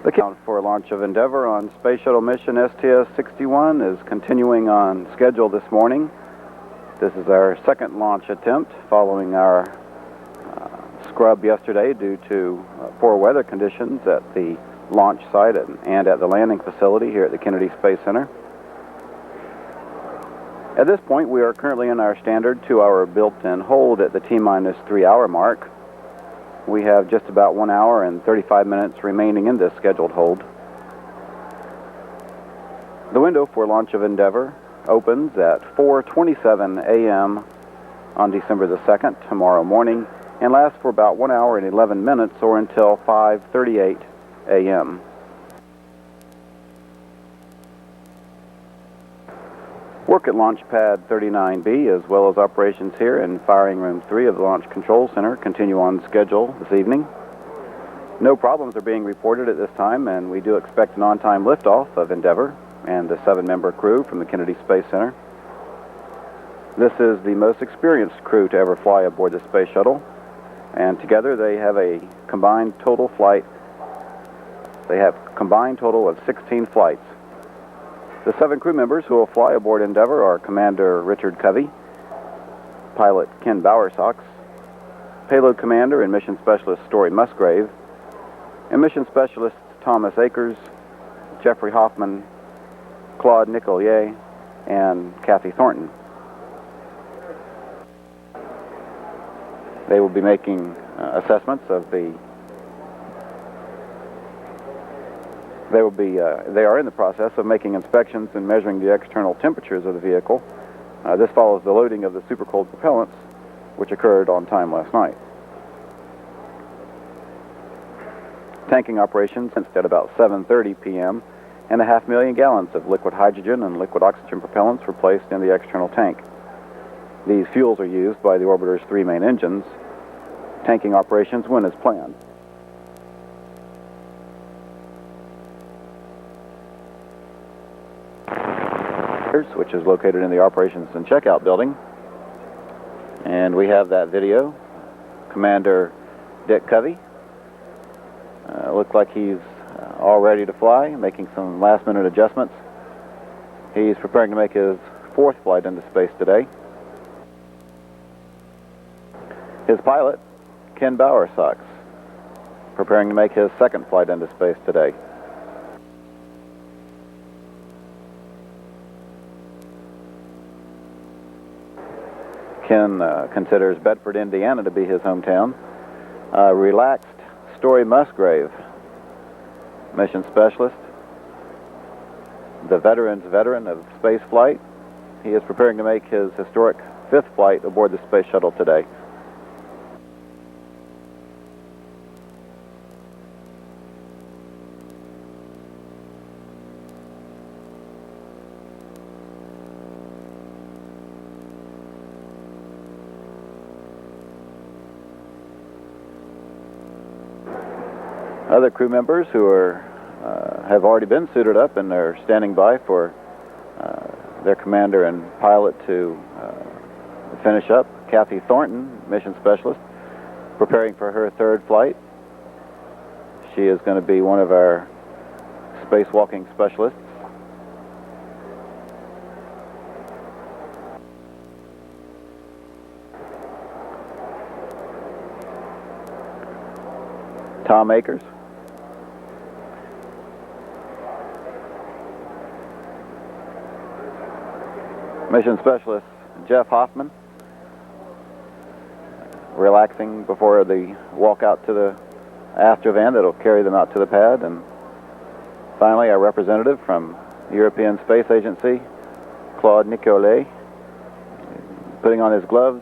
The count for launch of Endeavour on Space Shuttle mission STS-61 is continuing on schedule this morning. This is our second launch attempt following our scrub yesterday due to poor weather conditions at the launch site and at the landing facility here at the Kennedy Space Center. At this point, we are currently in our standard 2-hour built-in hold at the T-minus 3-hour mark. We have just about 1 hour and 35 minutes remaining in this scheduled hold. The window for launch of Endeavour opens at 4:27 a.m. on December the 2nd, tomorrow morning, and lasts for about 1 hour and 11 minutes or until 5:38 a.m. Work at Launch Pad 39B, as well as operations here in Firing Room 3 of the Launch Control Center, continue on schedule this evening. No problems are being reported at this time, and we do expect an on-time liftoff of Endeavour and the 7-member crew from the Kennedy Space Center. This is the most experienced crew to ever fly aboard the Space Shuttle, and together they have a combined total of 16 flights. The 7 crew members who will fly aboard Endeavour are Commander Richard Covey, pilot Ken Bowersox, payload commander and mission specialist Story Musgrave, and mission specialists Thomas Akers, Jeffrey Hoffman, Claude Nicollier, and Kathy Thornton. They will be making assessments of the They are in the process of making inspections and measuring the external temperatures of the vehicle. This follows the loading of the supercooled propellants, which occurred on time last night. Tanking operations commenced at about 7:30 p.m., and 500,000 gallons of liquid hydrogen and liquid oxygen propellants were placed in the external tank. These fuels are used by the orbiter's 3 main engines. Tanking operations went as planned. Which is located in the operations and checkout building. And we have that video. Commander Dick Covey. Looks like he's all ready to fly, making some last-minute adjustments. He's preparing to make his 4th flight into space today. His pilot, Ken Bowersox, preparing to make his 2nd flight into space today. Ken considers Bedford, Indiana to be his hometown. Relaxed Story Musgrave, mission specialist, the veteran of space flight. He is preparing to make his historic 5th flight aboard the Space Shuttle today. Other crew members who have already been suited up and are standing by for their commander and pilot to finish up. Kathy Thornton, mission specialist, preparing for her 3rd flight. She is going to be one of our spacewalking specialists. Tom Akers. Mission specialist Jeff Hoffman, relaxing before the walk out to the astrovan that will carry them out to the pad. And finally, our representative from the European Space Agency, Claude Nicollier, putting on his gloves,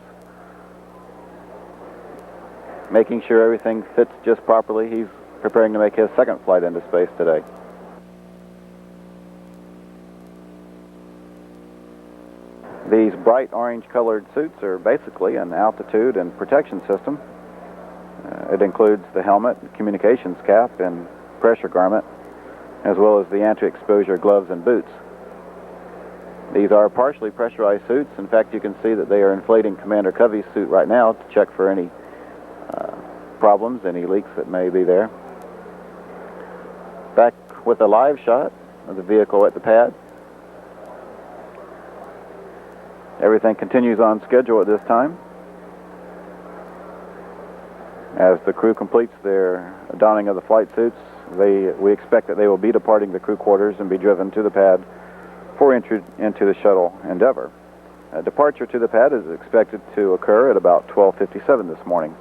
making sure everything fits just properly. He's preparing to make his 2nd flight into space today. These bright orange-colored suits are basically an altitude and protection system. It includes the helmet, communications cap, and pressure garment, as well as the anti-exposure gloves and boots. These are partially pressurized suits. In fact, you can see that they are inflating Commander Covey's suit right now to check for any problems, any leaks that may be there. Back with a live shot of the vehicle at the pad. Everything continues on schedule at this time. As the crew completes their donning of the flight suits, we expect that they will be departing the crew quarters and be driven to the pad for entry into the Shuttle Endeavour. Departure to the pad is expected to occur at about 12:57 this morning.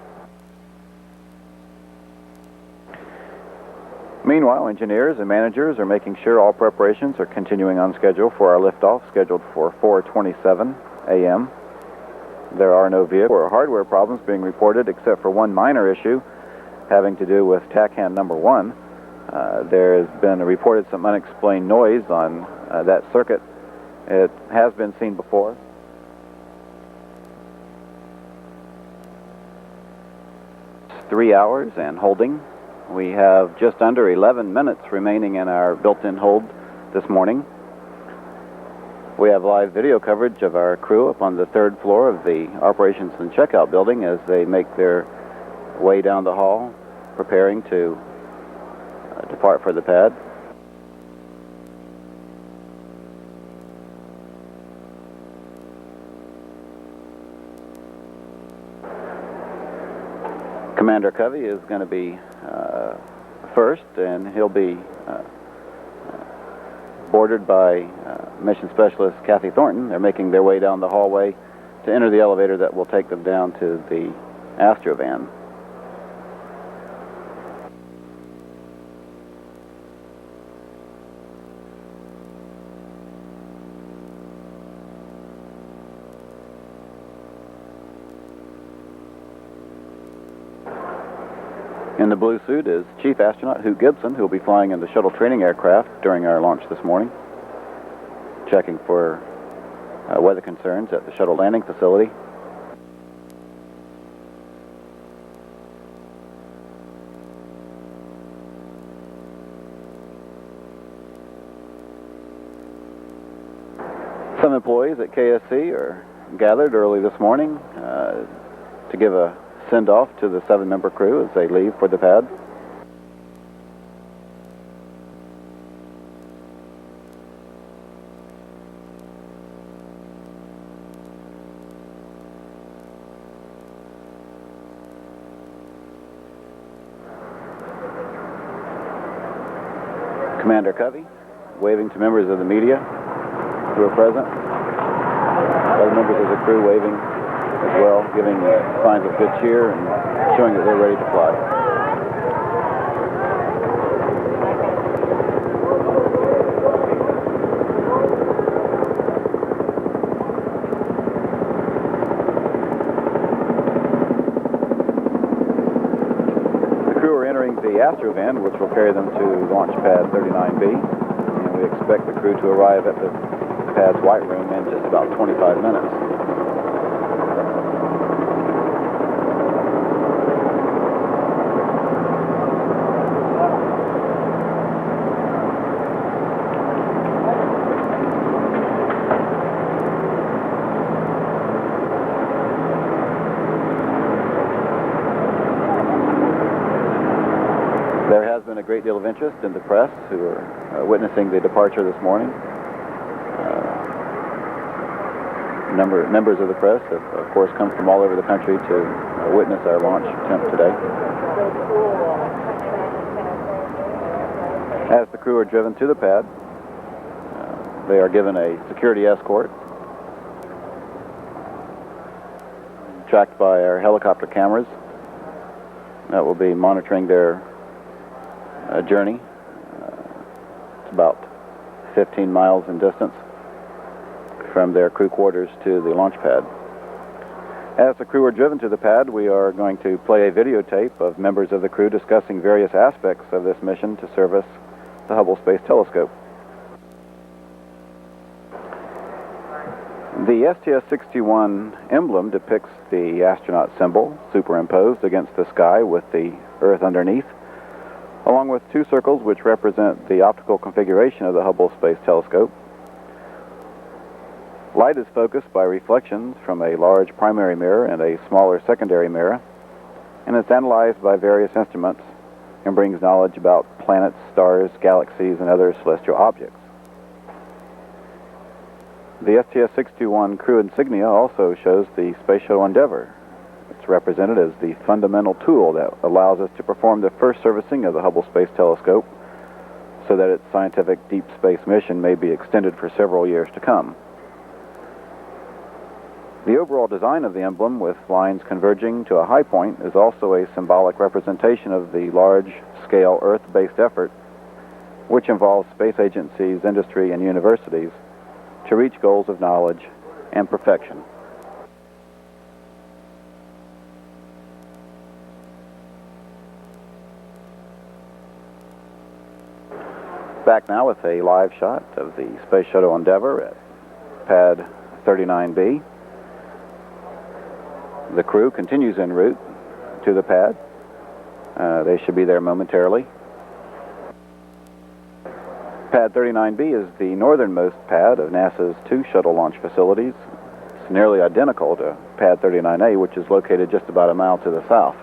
Meanwhile, engineers and managers are making sure all preparations are continuing on schedule for our liftoff, scheduled for 4:27 a.m. There are no vehicle or hardware problems being reported except for one minor issue having to do with TACAN number 1. There has been reported some unexplained noise on that circuit. It has been seen before. It's 3 hours and holding. We have just under 11 minutes remaining in our built-in hold this morning. We have live video coverage of our crew up on the 3rd floor of the operations and checkout building as they make their way down the hall, preparing to depart for the pad. Commander Covey is going to be first, and he'll be boarded by Mission Specialist Kathy Thornton. They're making their way down the hallway to enter the elevator that will take them down to the Astrovan. In the blue suit is Chief Astronaut Hugh Gibson, who will be flying in the shuttle training aircraft during our launch this morning, checking for weather concerns at the shuttle landing facility. Some employees at KSC are gathered early this morning to give a send-off to the 7-member crew as they leave for the pad. Commander Covey waving to members of the media who are present. Other members of the crew waving as well, giving signs of good cheer and showing that they're ready to fly. The crew are entering the Astrovan, which will carry them to launch pad 39B, and we expect the crew to arrive at the pad's white room in just about 25 minutes. There has been a great deal of interest in the press who are witnessing the departure this morning. Members of the press have, of course, come from all over the country to witness our launch attempt today. As the crew are driven to the pad, they are given a security escort, tracked by our helicopter cameras that will be monitoring their journey. It's about 15 miles in distance from their crew quarters to the launch pad. As the crew are driven to the pad, we are going to play a videotape of members of the crew discussing various aspects of this mission to service the Hubble Space Telescope. The STS-61 emblem depicts the astronaut symbol superimposed against the sky with the Earth underneath, along with 2 circles which represent the optical configuration of the Hubble Space Telescope. Light is focused by reflections from a large primary mirror and a smaller secondary mirror, and it's analyzed by various instruments, and brings knowledge about planets, stars, galaxies, and other celestial objects. The STS-61 crew insignia also shows the Space Shuttle Endeavour. It's represented as the fundamental tool that allows us to perform the first servicing of the Hubble Space Telescope so that its scientific deep space mission may be extended for several years to come. The overall design of the emblem, with lines converging to a high point, is also a symbolic representation of the large-scale Earth-based effort, which involves space agencies, industry, and universities to reach goals of knowledge and perfection. Back now with a live shot of the Space Shuttle Endeavour at pad 39B. The crew continues en route to the pad. They should be there momentarily. Pad 39B is the northernmost pad of NASA's two shuttle launch facilities. It's nearly identical to pad 39A, which is located just about a mile to the south.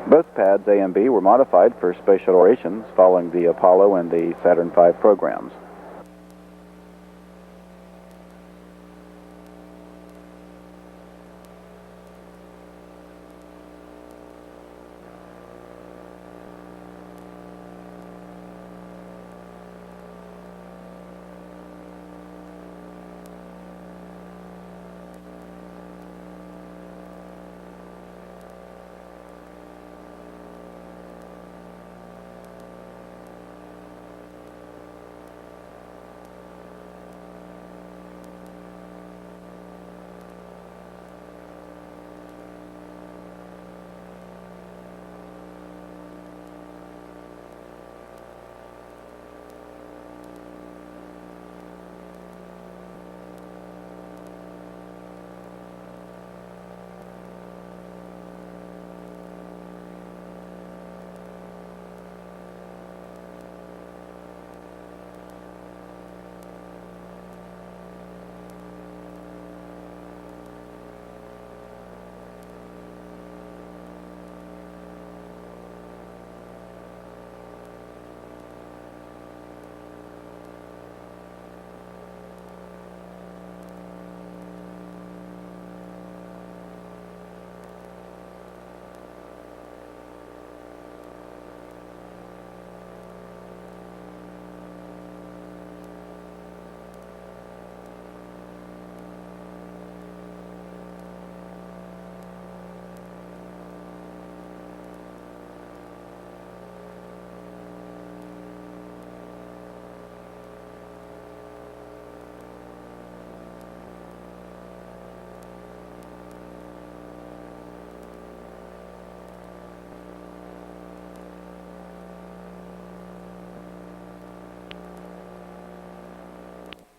Both pads A and B were modified for space shuttle operations following the Apollo and the Saturn V programs.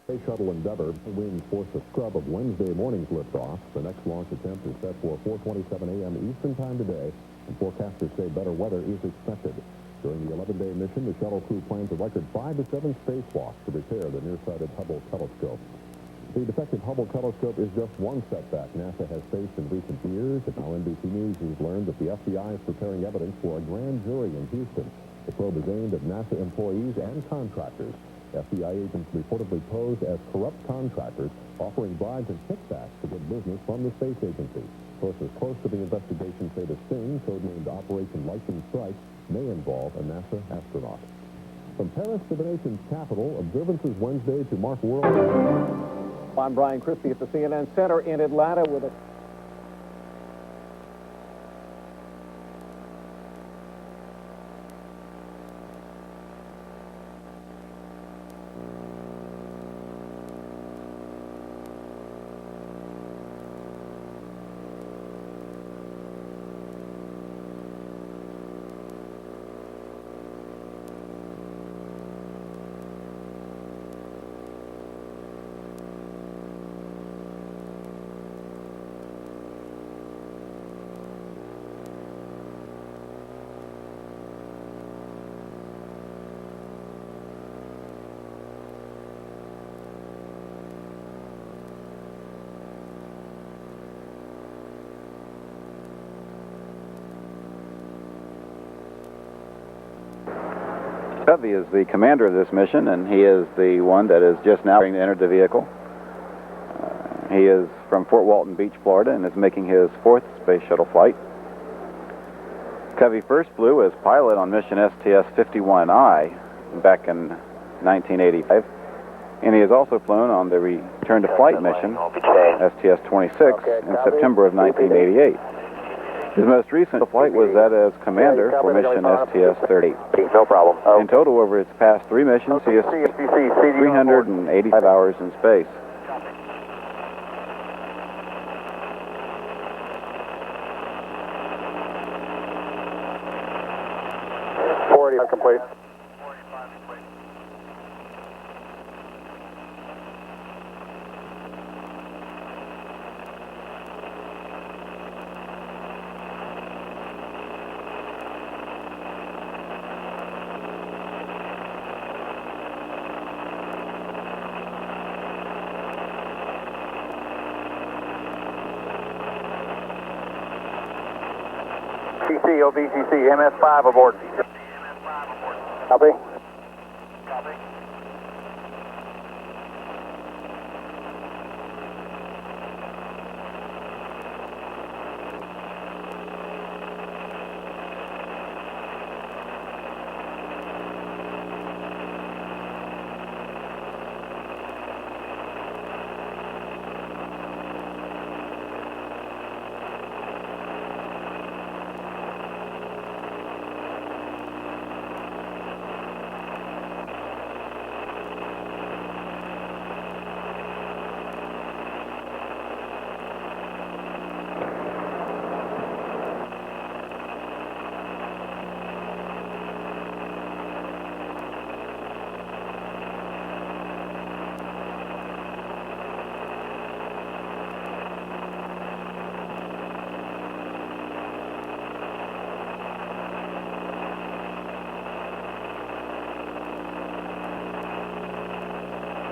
Space Shuttle Endeavour wings forced a scrub of Wednesday morning's liftoff. The next launch attempt is set for 4:27 a.m. Eastern Time today, and forecasters say better weather is expected. During the 11-day mission, the shuttle crew plans a record 5 to 7 spacewalks to repair the nearsighted Hubble telescope. The defective Hubble telescope is just one setback NASA has faced in recent years, and now NBC News has learned that the FBI is preparing evidence for a grand jury in Houston. The probe is aimed at NASA employees and contractors. FBI agents reportedly posed as corrupt contractors, offering bribes and kickbacks to get business from the space agency. Sources close to the investigation say the sting, codenamed Operation Lightning Strike, may involve a NASA astronaut. From Paris to the nation's capital, observances Wednesday to mark World... I'm Brian Christie at the CNN Center in Atlanta with a... Covey is the commander of this mission, and he is the one that is just now entered the vehicle. He is from Fort Walton Beach, Florida, and is making his 4th space shuttle flight. Covey first flew as pilot on mission STS-61I back in 1985, and he has also flown on the return-to-flight mission STS-26 in September of 1988. His most recent flight was that as commander for mission STS-30. No problem. In total, over its past 3 missions, he has spent 385 hours in space. Complete. CC, OVCC, MS5 aboard. Copy. Copy.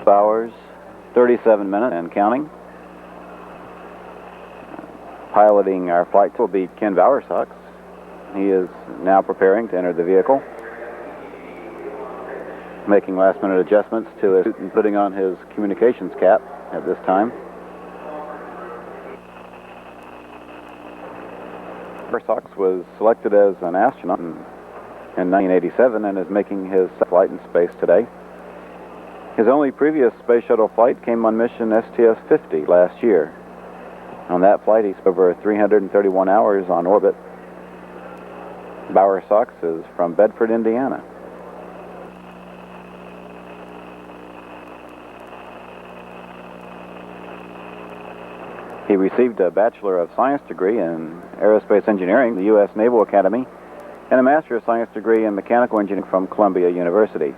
Hours, 37 minutes and counting. Piloting our flight will be Ken Bowersox. He is now preparing to enter the vehicle, making last-minute adjustments to his suit and putting on his communications cap at this time. Bowersox was selected as an astronaut in 1987 and is making his flight in space today. His only previous space shuttle flight came on mission STS-50 last year. On that flight, he spent over 331 hours on orbit. Bowersox is from Bedford, Indiana. He received a Bachelor of Science degree in Aerospace Engineering from the U.S. Naval Academy and a Master of Science degree in Mechanical Engineering from Columbia University.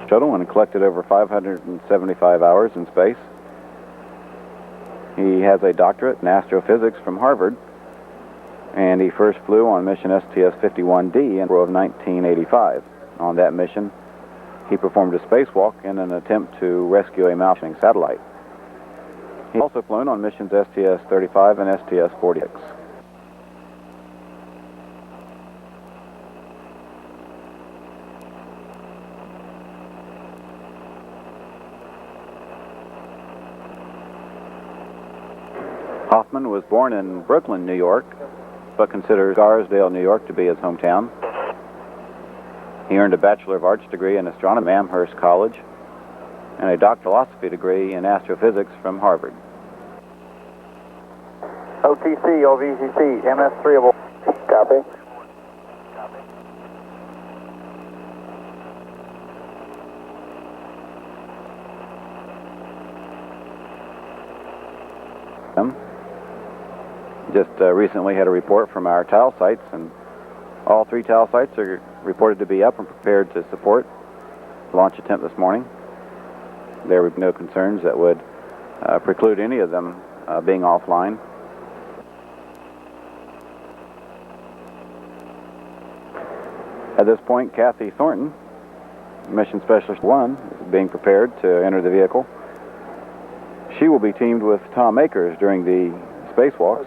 Shuttle and collected over 575 hours in space. He has a doctorate in astrophysics from Harvard, and he first flew on mission STS-61D in April of 1985. On that mission, he performed a spacewalk in an attempt to rescue a malfunctioning satellite. He also flown on missions STS-35 and STS-46. Hoffman was born in Brooklyn, New York, but considers Scarsdale, New York to be his hometown. He earned a Bachelor of Arts degree in astronomy at Amherst College and a doctoral philosophy degree in astrophysics from Harvard. OTC, OVCC, MS3 aboard. Copy. Just recently had a report from our tile sites, and all 3 tile sites are reported to be up and prepared to support the launch attempt this morning. There were no concerns that would preclude any of them being offline. At this point, Kathy Thornton, Mission Specialist 1, is being prepared to enter the vehicle. She will be teamed with Tom Akers during the spacewalks.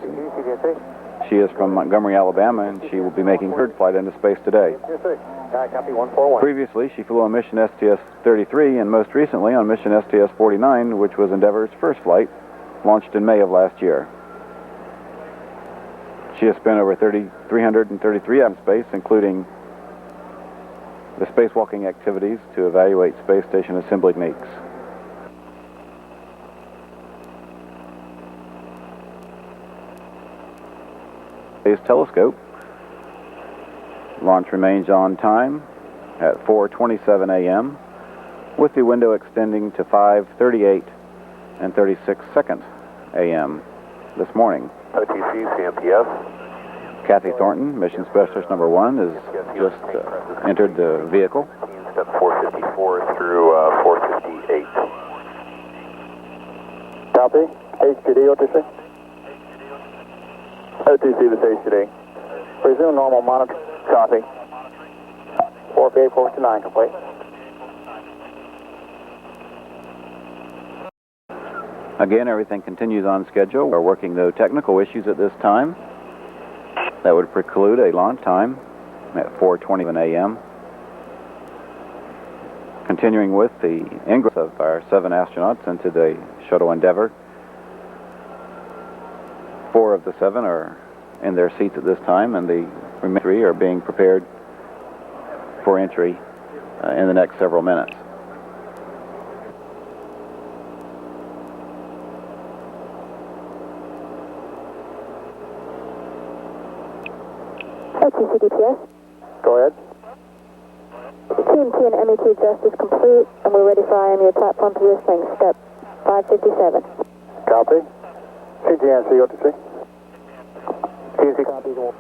She is from Montgomery, Alabama, and she will be making her third flight into space today. Copy 141. Previously, she flew on mission STS-33 and most recently on mission STS-49, which was Endeavour's first flight, launched in May of last year. She has spent over 333 hours in space, including the spacewalking activities to evaluate space station assembly techniques. Space Telescope. Launch remains on time at 4:27 a.m. with the window extending to 5:38 and 36 seconds a.m. this morning. OTC, CMPS. Kathy Thornton, Mission Specialist number 1, has just entered the vehicle. Step 454 through 458. Copy. HTD, OTC. OTC with HTD. Resume normal monitor. Copy. 458, 459, complete. Again, everything continues on schedule. We're working no technical issues at this time. That would preclude a launch time at 4:21 a.m. Continuing with the ingress of our 7 astronauts into the Shuttle Endeavour. 4 of the 7 are in their seats at this time, and the remaining 3 are being prepared for entry in the next several minutes. OTC DPS. Go ahead. TMT and MET adjust is complete, and we're ready for IMU platform positioning. Step 557. Copy. CGNC, OTC. CNC copies.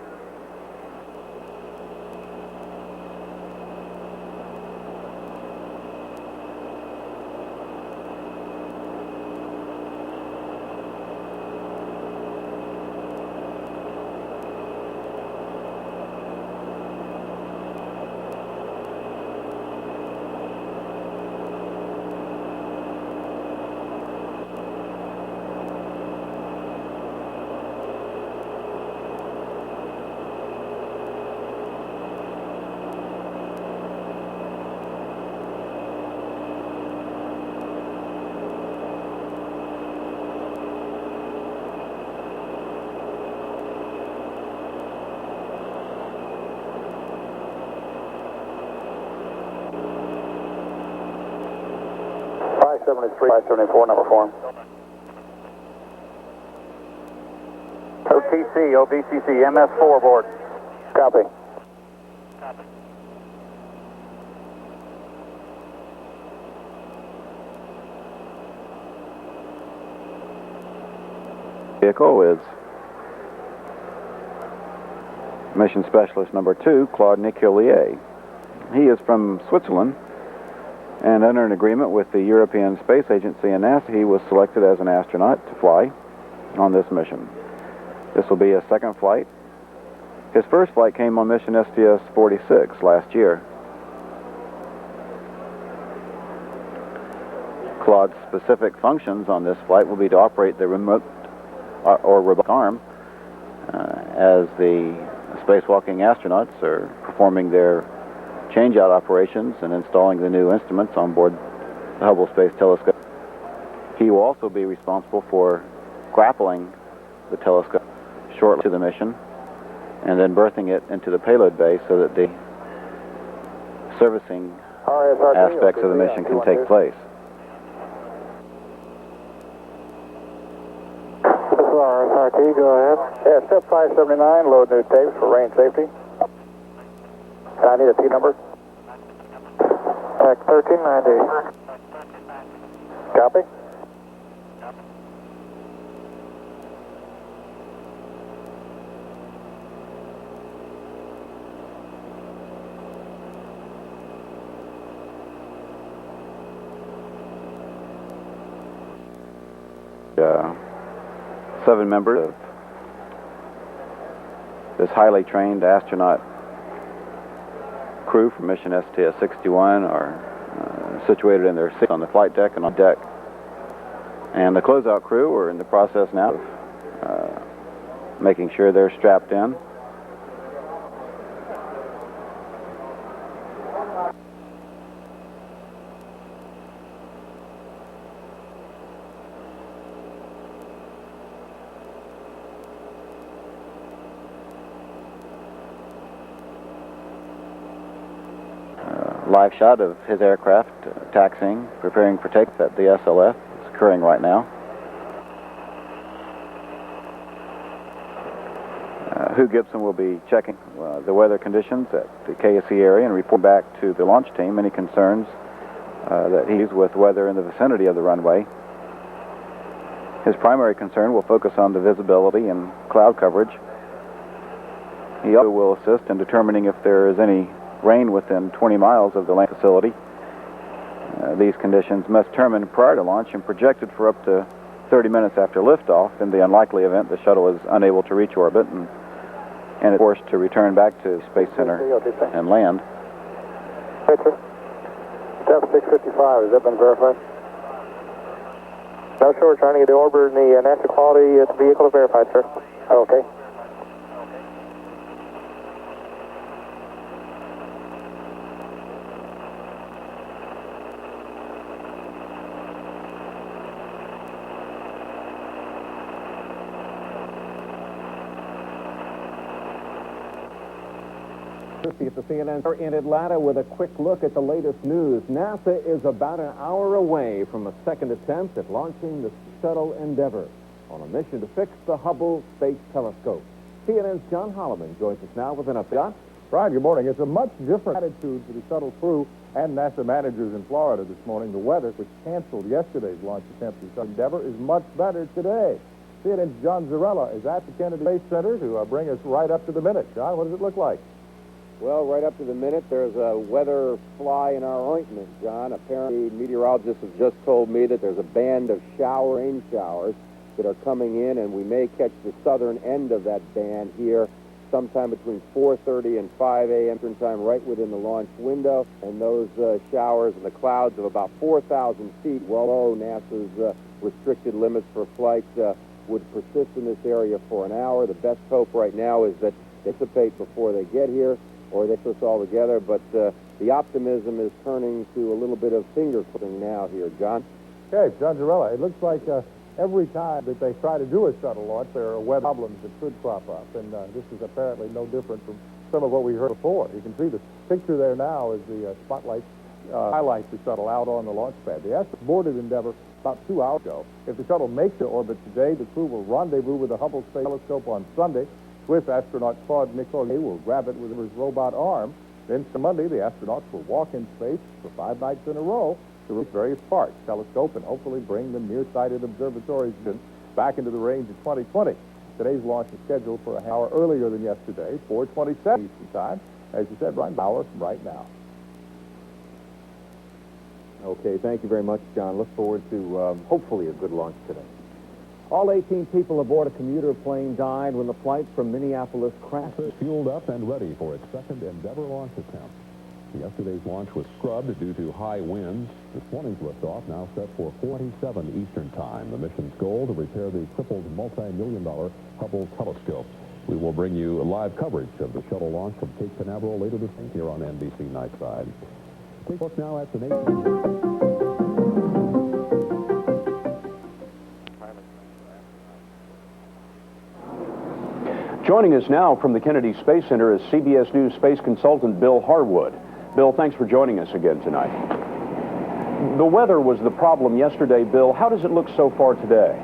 '73, 574, number 4. OTC, OBCC, MS4 aboard. Copy. Vehicle is Mission Specialist number 2, Claude Nicollier. He is from Switzerland, and under an agreement with the European Space Agency and NASA, he was selected as an astronaut to fly on this mission. This will be his second flight. His first flight came on mission STS-46 last year. Claude's specific functions on this flight will be to operate the remote or robotic arm as the spacewalking astronauts are performing their change-out operations and installing the new instruments on board the Hubble Space Telescope. He will also be responsible for grappling the telescope shortly to the mission and then berthing it into the payload bay so that the servicing aspects of the mission can take place. This is RSRT, go ahead. Yeah, step 579, load new tapes for range safety. And I need a T number. Pack 1390. Copy. Yeah. 7 members of this highly trained astronaut crew from mission STS-61 are situated in their seats on the flight deck and on deck. And the closeout crew are in the process now of making sure they're strapped in. Live shot of his aircraft taxiing, preparing for takeoff at the SLF. It's occurring right now. Hugh Gibson will be checking the weather conditions at the KSC area and report back to the launch team any concerns that he's with weather in the vicinity of the runway. His primary concern will focus on the visibility and cloud coverage. He also will assist in determining if there is any rain within 20 miles of the land facility. These conditions must determined prior to launch and projected for up to 30 minutes after liftoff in the unlikely event the shuttle is unable to reach orbit and is forced to return back to Space Center and land. Step 655, has that been verified? No, sure, we're trying to get the orbiter and the NASA quality at the vehicle verified, sir. Okay. At the CNN Center in Atlanta with a quick look at the latest news. NASA is about an hour away from a second attempt at launching the Shuttle Endeavour on a mission to fix the Hubble Space Telescope. CNN's John Holloman joins us now with an update. John? Brian, good morning. It's a much different attitude for the shuttle crew and NASA managers in Florida this morning. The weather, which canceled yesterday's launch attempt to Shuttle Endeavour, is much better today. CNN's John Zarella is at the Kennedy Space Center to bring us right up to the minute. John, what does it look like? Well, right up to the minute, there's a weather fly in our ointment, John. Apparently, meteorologists have just told me that there's a band of rain showers that are coming in, and we may catch the southern end of that band here sometime between 4:30 and 5 a.m. Eastern time, right within the launch window. And those showers and the clouds of about 4,000 feet, well below NASA's restricted limits for flight, would persist in this area for an hour. The best hope right now is that they dissipate before they get here, or they put us all together, but the optimism is turning to a little bit of finger-pointing now here, John. Okay, John Zarella, it looks like every time that they try to do a shuttle launch, there are weather problems that could crop up, and this is apparently no different from some of what we heard before. You can see the picture there now as the spotlight highlights the shuttle out on the launch pad. The Astronaut boarded Endeavour about 2 hours ago. If the shuttle makes it to orbit today, the crew will rendezvous with the Hubble Space Telescope on Sunday. Swiss astronaut Claude Nicollier will grab it with his robot arm. Then Monday, the astronauts will walk in space for 5 nights in a row to reach various parts, telescope, and hopefully bring the nearsighted observatories back into the range of 2020. Today's launch is scheduled for an hour earlier than yesterday, 4:27 Eastern time. As you said, right an hour from right now. Okay, thank you very much, John. Look forward to hopefully a good launch today. All 18 people aboard a commuter plane died when the flight from Minneapolis crashed. Fueled up and ready for its second Endeavour launch attempt. Yesterday's launch was scrubbed due to high winds. This morning's liftoff now set for 4:27 Eastern time. The mission's goal to repair the crippled multi-million-dollar Hubble telescope. We will bring you live coverage of the shuttle launch from Cape Canaveral later this week here on NBC Nightside. Take a look now at the nation. Joining us now from the Kennedy Space Center is CBS News space consultant Bill Harwood. Bill, thanks for joining us again tonight. The weather was the problem yesterday, Bill. How does it look so far today?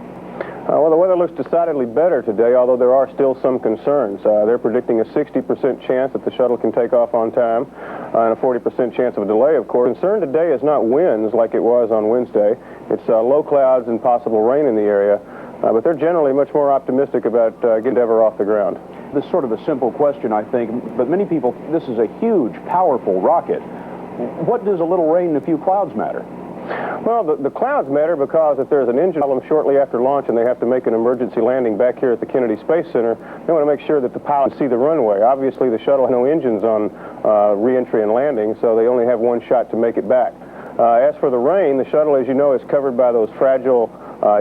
Well, the weather looks decidedly better today, although there are still some concerns. They're predicting a 60% chance that the shuttle can take off on time and a 40% chance of a delay, of course. Concern today is not winds like it was on Wednesday. It's low clouds and possible rain in the area. But they're generally much more optimistic about getting Endeavour off the ground. This is sort of a simple question, I think, but many people, this is a huge, powerful rocket. What does a little rain and a few clouds matter? Well, the clouds matter because if there's an engine problem shortly after launch and they have to make an emergency landing back here at the Kennedy Space Center, they want to make sure that the pilots see the runway. Obviously, the shuttle has no engines on re-entry and landing, so they only have one shot to make it back. As for the rain, the shuttle, as you know, is covered by those fragile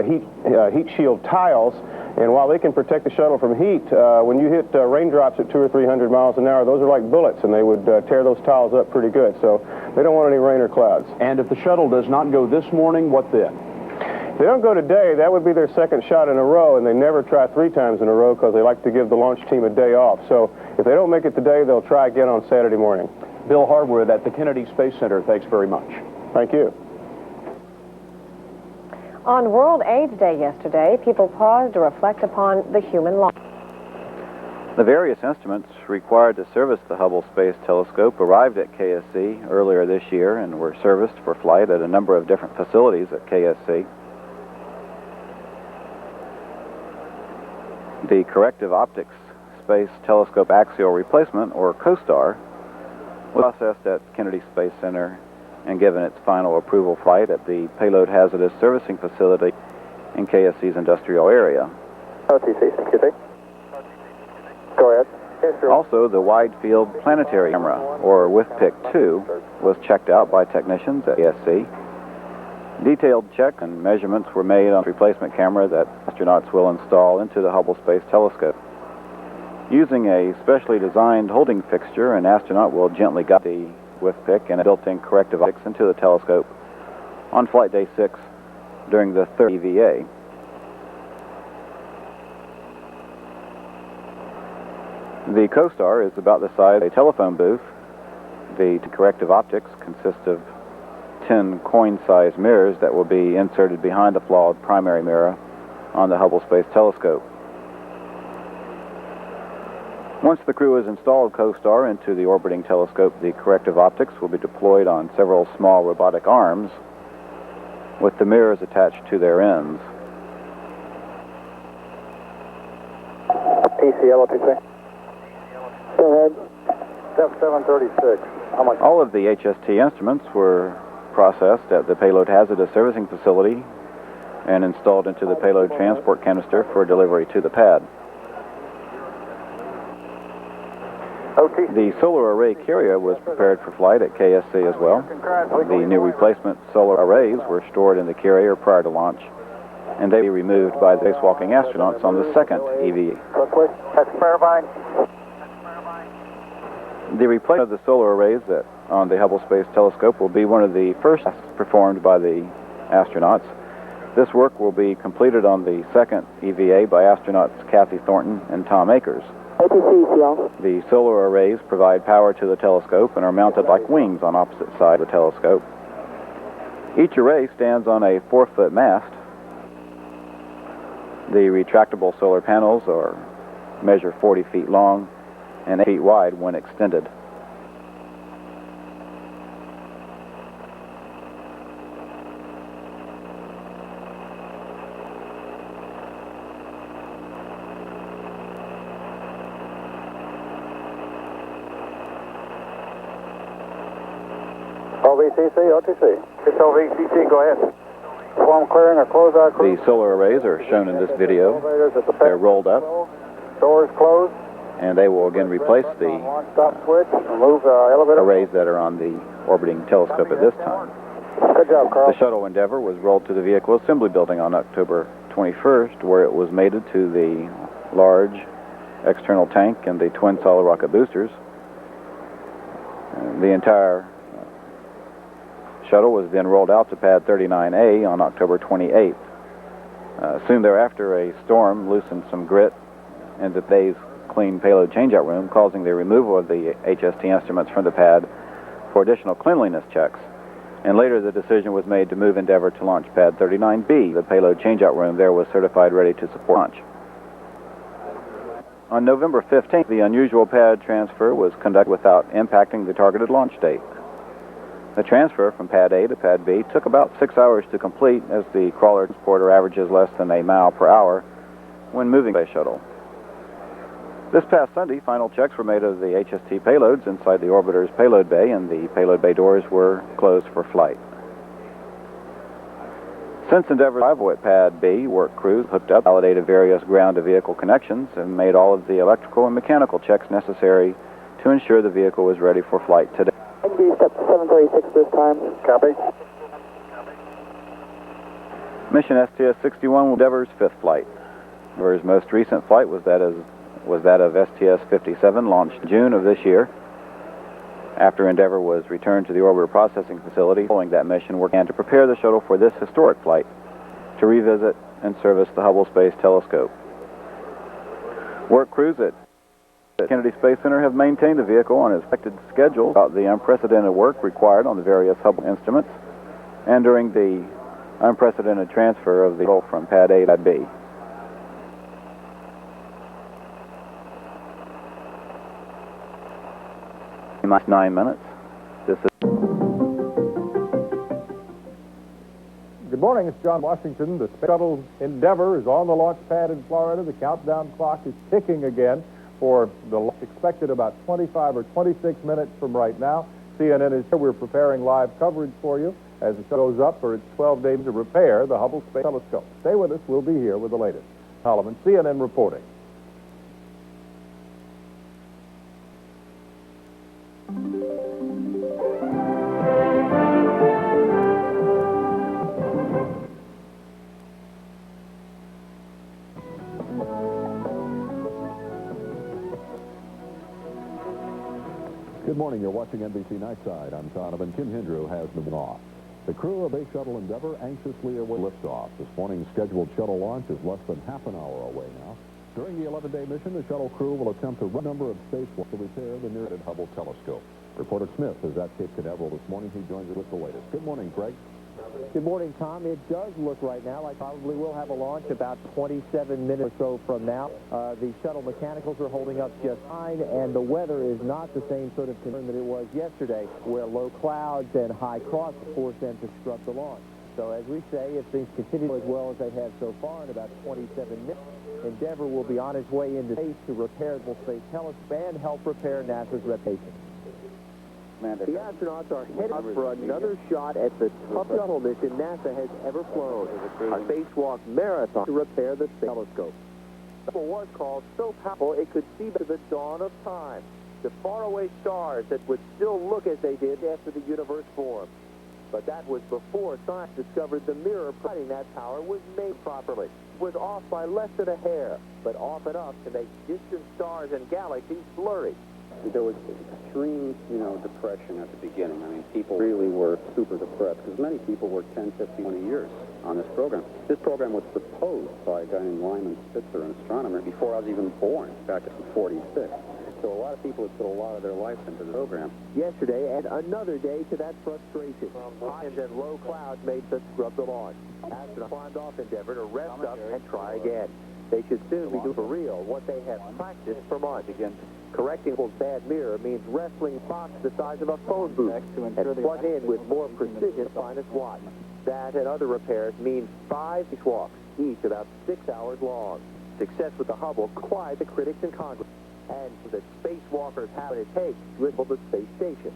heat shield tiles, and while they can protect the shuttle from heat, when you hit raindrops at 200 or 300 miles an hour, those are like bullets, and they would tear those tiles up pretty good. So they don't want any rain or clouds. And if the shuttle does not go this morning, what then? If they don't go today, that would be their second shot in a row, and they never try 3 times in a row because they like to give the launch team a day off. So if they don't make it today, they'll try again on Saturday morning. Bill Harwood at the Kennedy Space Center, thanks very much. Thank you. On World AIDS Day yesterday, people paused to reflect upon the human loss. The various instruments required to service the Hubble Space Telescope arrived at KSC earlier this year and were serviced for flight at a number of different facilities at KSC. The Corrective Optics Space Telescope Axial Replacement, or COSTAR, was processed at Kennedy Space Center and given its final approval flight at the Payload Hazardous Servicing Facility in KSC's industrial area. OTC, excuse me. Go ahead. Yes, sir. Also, the Wide Field Planetary Camera, or WIFPIC-2, was checked out by technicians at KSC. Detailed check and measurements were made on the replacement camera that astronauts will install into the Hubble Space Telescope. Using a specially designed holding fixture, an astronaut will gently guide the WIFPIC and a built-in corrective optics into the telescope on Flight Day 6 during the third EVA. The COSTAR is about the size of a telephone booth. The corrective optics consist of 10 coin-sized mirrors that will be inserted behind the flawed primary mirror on the Hubble Space Telescope. Once the crew has installed COSTAR into the orbiting telescope, the corrective optics will be deployed on several small robotic arms with the mirrors attached to their ends. PCL, OTC. Go ahead. Step 736. How much? All of the HST instruments were processed at the Payload Hazardous Servicing Facility and installed into the payload transport canister for delivery to the pad. The solar array carrier was prepared for flight at KSC as well. The new replacement solar arrays were stored in the carrier prior to launch, and they were removed by the spacewalking astronauts on the second EVA. That's clarifying. The replacement of the solar arrays on the Hubble Space Telescope will be one of the first performed by the astronauts. This work will be completed on the second EVA by astronauts Kathy Thornton and Tom Akers. The solar arrays provide power to the telescope and are mounted like wings on opposite sides of the telescope. Each array stands on a 4-foot mast. The retractable solar panels measure 40 feet long and 8 feet wide when extended. OVCC, OTC. It's OVCC, go ahead. Form clearing or close out. The solar arrays are shown in this video. They're rolled up. Doors closed. And they will again replace the arrays that are on the orbiting telescope at this time. Good job, Carl. The Shuttle Endeavour was rolled to the Vehicle Assembly Building on October 21st, where it was mated to the large external tank and the twin solid rocket boosters. The entire shuttle was then rolled out to Pad 39A on October 28th. Soon thereafter, a storm loosened some grit in the bay's clean payload changeout room, causing the removal of the HST instruments from the pad for additional cleanliness checks. And later the decision was made to move Endeavour to launch Pad 39B. The payload changeout room there was certified ready to support launch. On November 15th, the unusual pad transfer was conducted without impacting the targeted launch date. The transfer from Pad A to Pad B took about 6 hours to complete, as the crawler transporter averages less than a mile per hour when moving the shuttle. This past Sunday, final checks were made of the HST payloads inside the orbiter's payload bay, and the payload bay doors were closed for flight. Since Endeavour's arrival at Pad B, work crews hooked up, validated various ground-to-vehicle connections, and made all of the electrical and mechanical checks necessary to ensure the vehicle was ready for flight today. NG step 736 this time. Copy. Mission STS-61 was Endeavour's 5th flight. Endeavour's most recent flight was that of STS-57, launched June of this year. After Endeavour was returned to the orbiter processing facility, following that mission, work began to prepare the shuttle for this historic flight to revisit and service the Hubble Space Telescope. Work crews at Kennedy Space Center have maintained the vehicle on its expected schedule about the unprecedented work required on the various Hubble instruments and during the unprecedented transfer of the shuttle from Pad A to Pad B. Minus 9 minutes. This is Good morning, it's John Washington. The Space Shuttle Endeavour is on the launch pad in Florida. The countdown clock is ticking again for the launch expected about 25 or 26 minutes from right now. CNN is here. We're preparing live coverage for you as the shuttle goes up for its 12 days to repair the Hubble Space Telescope. Stay with us. We'll be here with the latest. Holloman, CNN reporting. Good morning. You're watching NBC Nightside. I'm Donovan. Kim Hindrew has been off. The crew of Space Shuttle Endeavour anxiously await liftoff. This morning's scheduled shuttle launch is less than half an hour away now. During the 11-day mission, the shuttle crew will attempt a number of spacewalks to repair the near Hubble telescope. Reporter Smith is at Cape Canaveral this morning. He joins us with the latest. Good morning, Craig. Good morning, Tom. It does look right now like probably we'll have a launch about 27 minutes or so from now. The shuttle mechanicals are holding up just fine, and the weather is not the same sort of concern that it was yesterday, where low clouds and high cross forced them to scrub the launch. So as we say, if things continue as well as they have so far in about 27 minutes, Endeavour will be on its way into space to repair the Space Telescope and help repair NASA's reputation. The astronauts are headed for another shot at the toughest shuttle mission NASA has ever flown, a spacewalk marathon to repair the Space Telescope. The shuttle was called so powerful it could see to the dawn of time, the faraway stars that would still look as they did after the universe formed. But that was before science discovered the mirror providing that power was made properly. It was off by less than a hair, but off enough to make distant stars and galaxies blurry. There was extreme, depression at the beginning. I mean, people really were super depressed because many people worked 10, 15, 20 years on this program. This program was proposed by a guy named Lyman Spitzer, an astronomer, before I was even born, back in '46. So a lot of people had put a lot of their life into the program. Yesterday, and another day to that frustration. High and low clouds made the scrub the launch. Astronauts climbed off Endeavour to rest up and try again. They should soon be doing for real what they have practiced for months. Correcting people's bad mirror means wrestling box the size of a phone booth and plug in with more precision finest watch. That and other repairs mean 5 spacewalks, each about 6 hours long. Success with the Hubble quiet the critics in Congress, and the spacewalkers have what it takes to rebuild the space station.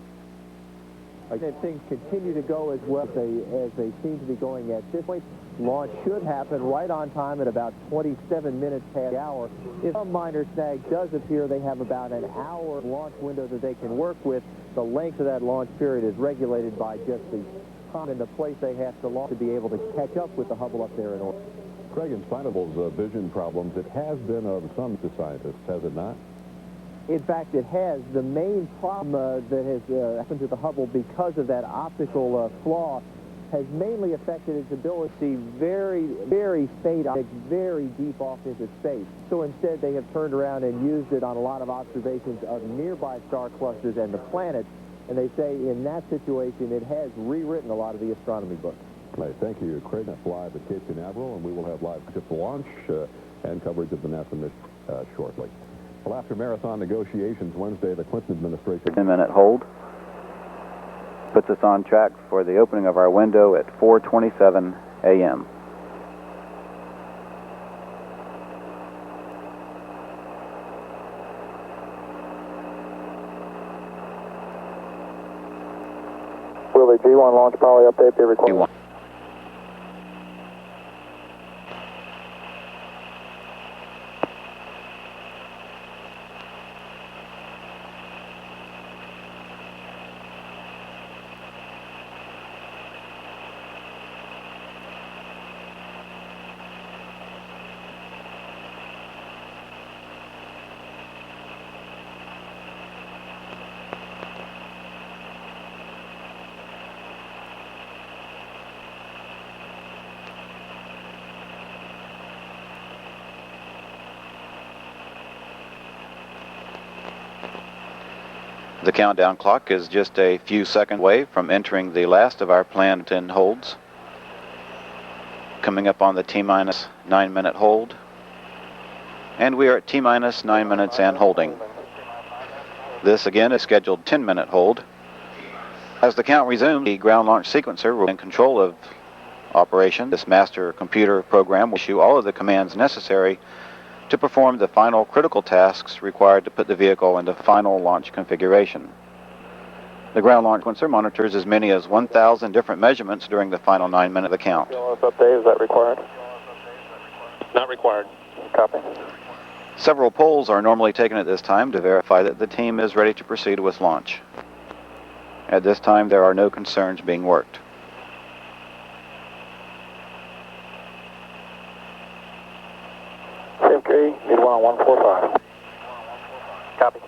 Again, things continue to go as well as they seem to be going at this point. Launch should happen right on time at about 27 minutes past the hour. If some minor snag does appear, they have about an hour launch window that they can work with. The length of that launch period is regulated by just the time and the place they have to launch to be able to catch up with the Hubble up there in orbit. Craig, in spite of those vision problems, it has been of some scientists, has it not? In fact, it has. The main problem that has happened to the Hubble because of that optical flaw has mainly affected its ability to see very, very faint objects very deep off into space. So instead, they have turned around and used it on a lot of observations of nearby star clusters and the planets. And they say in that situation, it has rewritten a lot of the astronomy books. Right, thank you, Craig. That's live at Cape Canaveral, and we will have live ship launch and coverage of the NASA mission shortly. Well, after marathon negotiations Wednesday, the Clinton administration... 10-minute hold puts us on track for the opening of our window at 4:27 a.m. Will the G1 launch power update be recorded? The countdown clock is just a few seconds away from entering the last of our planned 10 holds. Coming up on the T-minus 9-minute hold. And we are at T-minus 9 minutes and holding. This again is scheduled 10-minute hold. As the count resumes, the ground launch sequencer will be in control of operation. This master computer program will issue all of the commands necessary to perform the final critical tasks required to put the vehicle into final launch configuration. The ground launch sequencer monitors as many as 1,000 different measurements during the final 9 minutes of the count. Update, is that required? Not required. Copy. Several polls are normally taken at this time to verify that the team is ready to proceed with launch. At this time, there are no concerns being worked. CMK, need 1 on 145. Copy.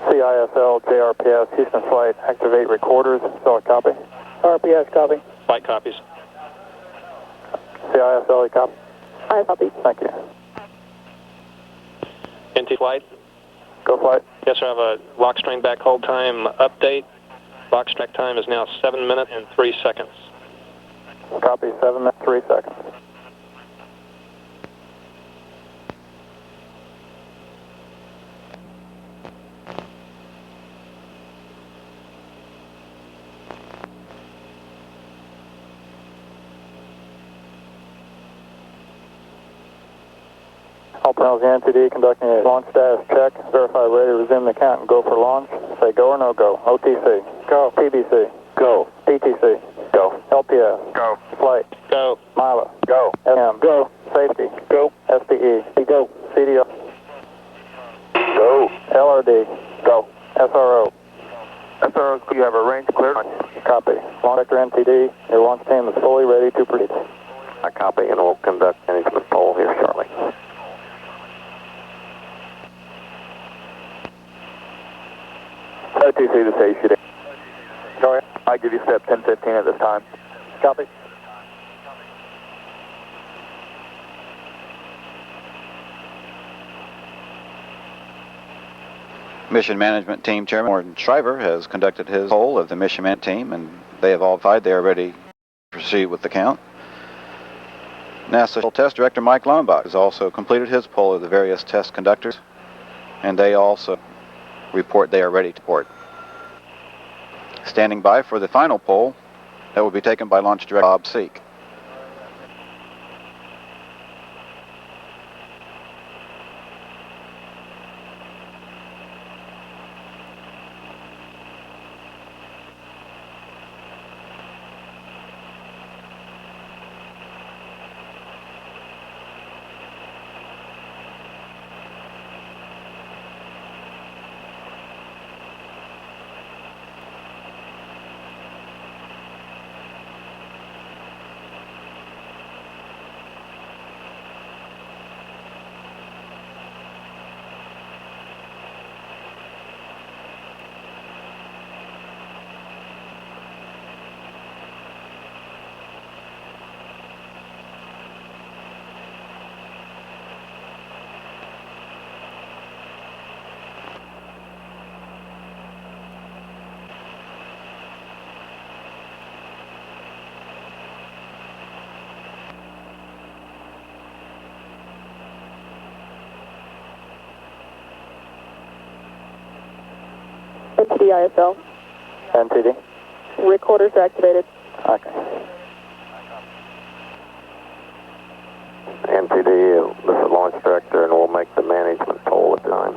CISL, JRPS, Houston Flight, activate recorders, solid copy. RPS, copy. Flight copies. CISL, copy. I copy. Thank you. NT Flight. Go flight. Yes, sir, I have a lock string back hold time update. Lock string time is now 7 minutes and 3 seconds. Copy, 7 minutes, 3 seconds. All panels in NTD conducting a launch status check. Verify ready to resume the count and go for launch. Say go or no go. OTC. Go. TBC. Go. PTC. Go. LPS. Go. Flight. Go. Mila. Go. SM. Go. Safety. Go. SPE. Go. CDO. Go. LRD. Go. SRO. SRO, you have a range clear. Copy. Launch vector NTD. Your launch team is fully ready to proceed. I copy and we'll conduct management poll here shortly. OTC to say shooting. Go ahead. I give you step 1015 at this time. Copy. Mission Management Team Chairman Warren Shriver has conducted his poll of the Mission Management Team, and they have all voted they are ready to proceed with the count. NASA Test Director Mike Leimbach has also completed his poll of the various test conductors, and they also report they are ready to report. Standing by for the final poll that will be taken by Launch Director Bob Seek. NTD ISL. NTD. Recorders activated. Okay. NTD, this is Launch Director, and we'll make the management poll at the time.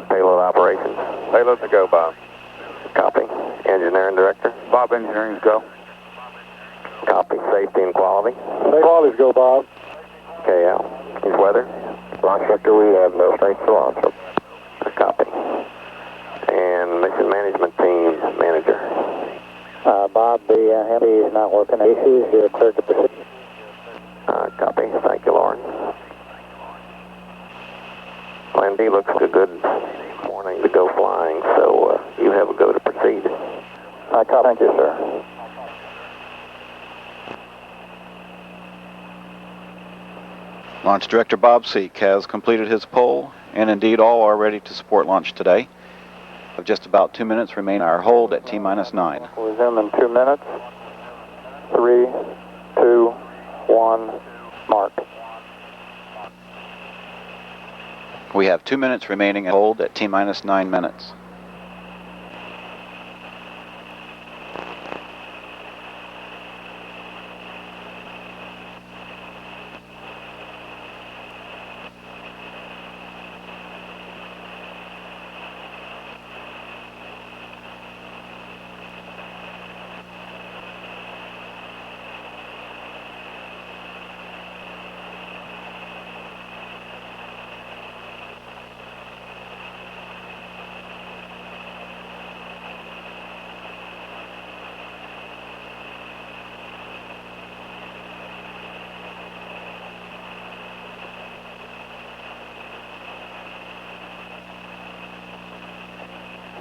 Payload operations. Payload to go, Bob. Copy. Engineering Director. Bob, engineering's go. Copy. Safety and quality. Quality's go, Bob. KL. He's weather. Launch Director, we have no strength to launch. Copy. And Mission Management Team Manager. Bob, the Hemi is not working. Issues, you're cleared to proceed. Copy. Thank you, Lauren. Plan B looks a good morning to go flying, so you have a go to proceed. Copy. Thank you, sir. Launch Director Bob Seek has completed his poll, and indeed all are ready to support launch today. Of just about 2 minutes remain our hold at T-9. We'll resume in 2 minutes. 3, 2, 1, mark. We have 2 minutes remaining at hold at T-9 minutes.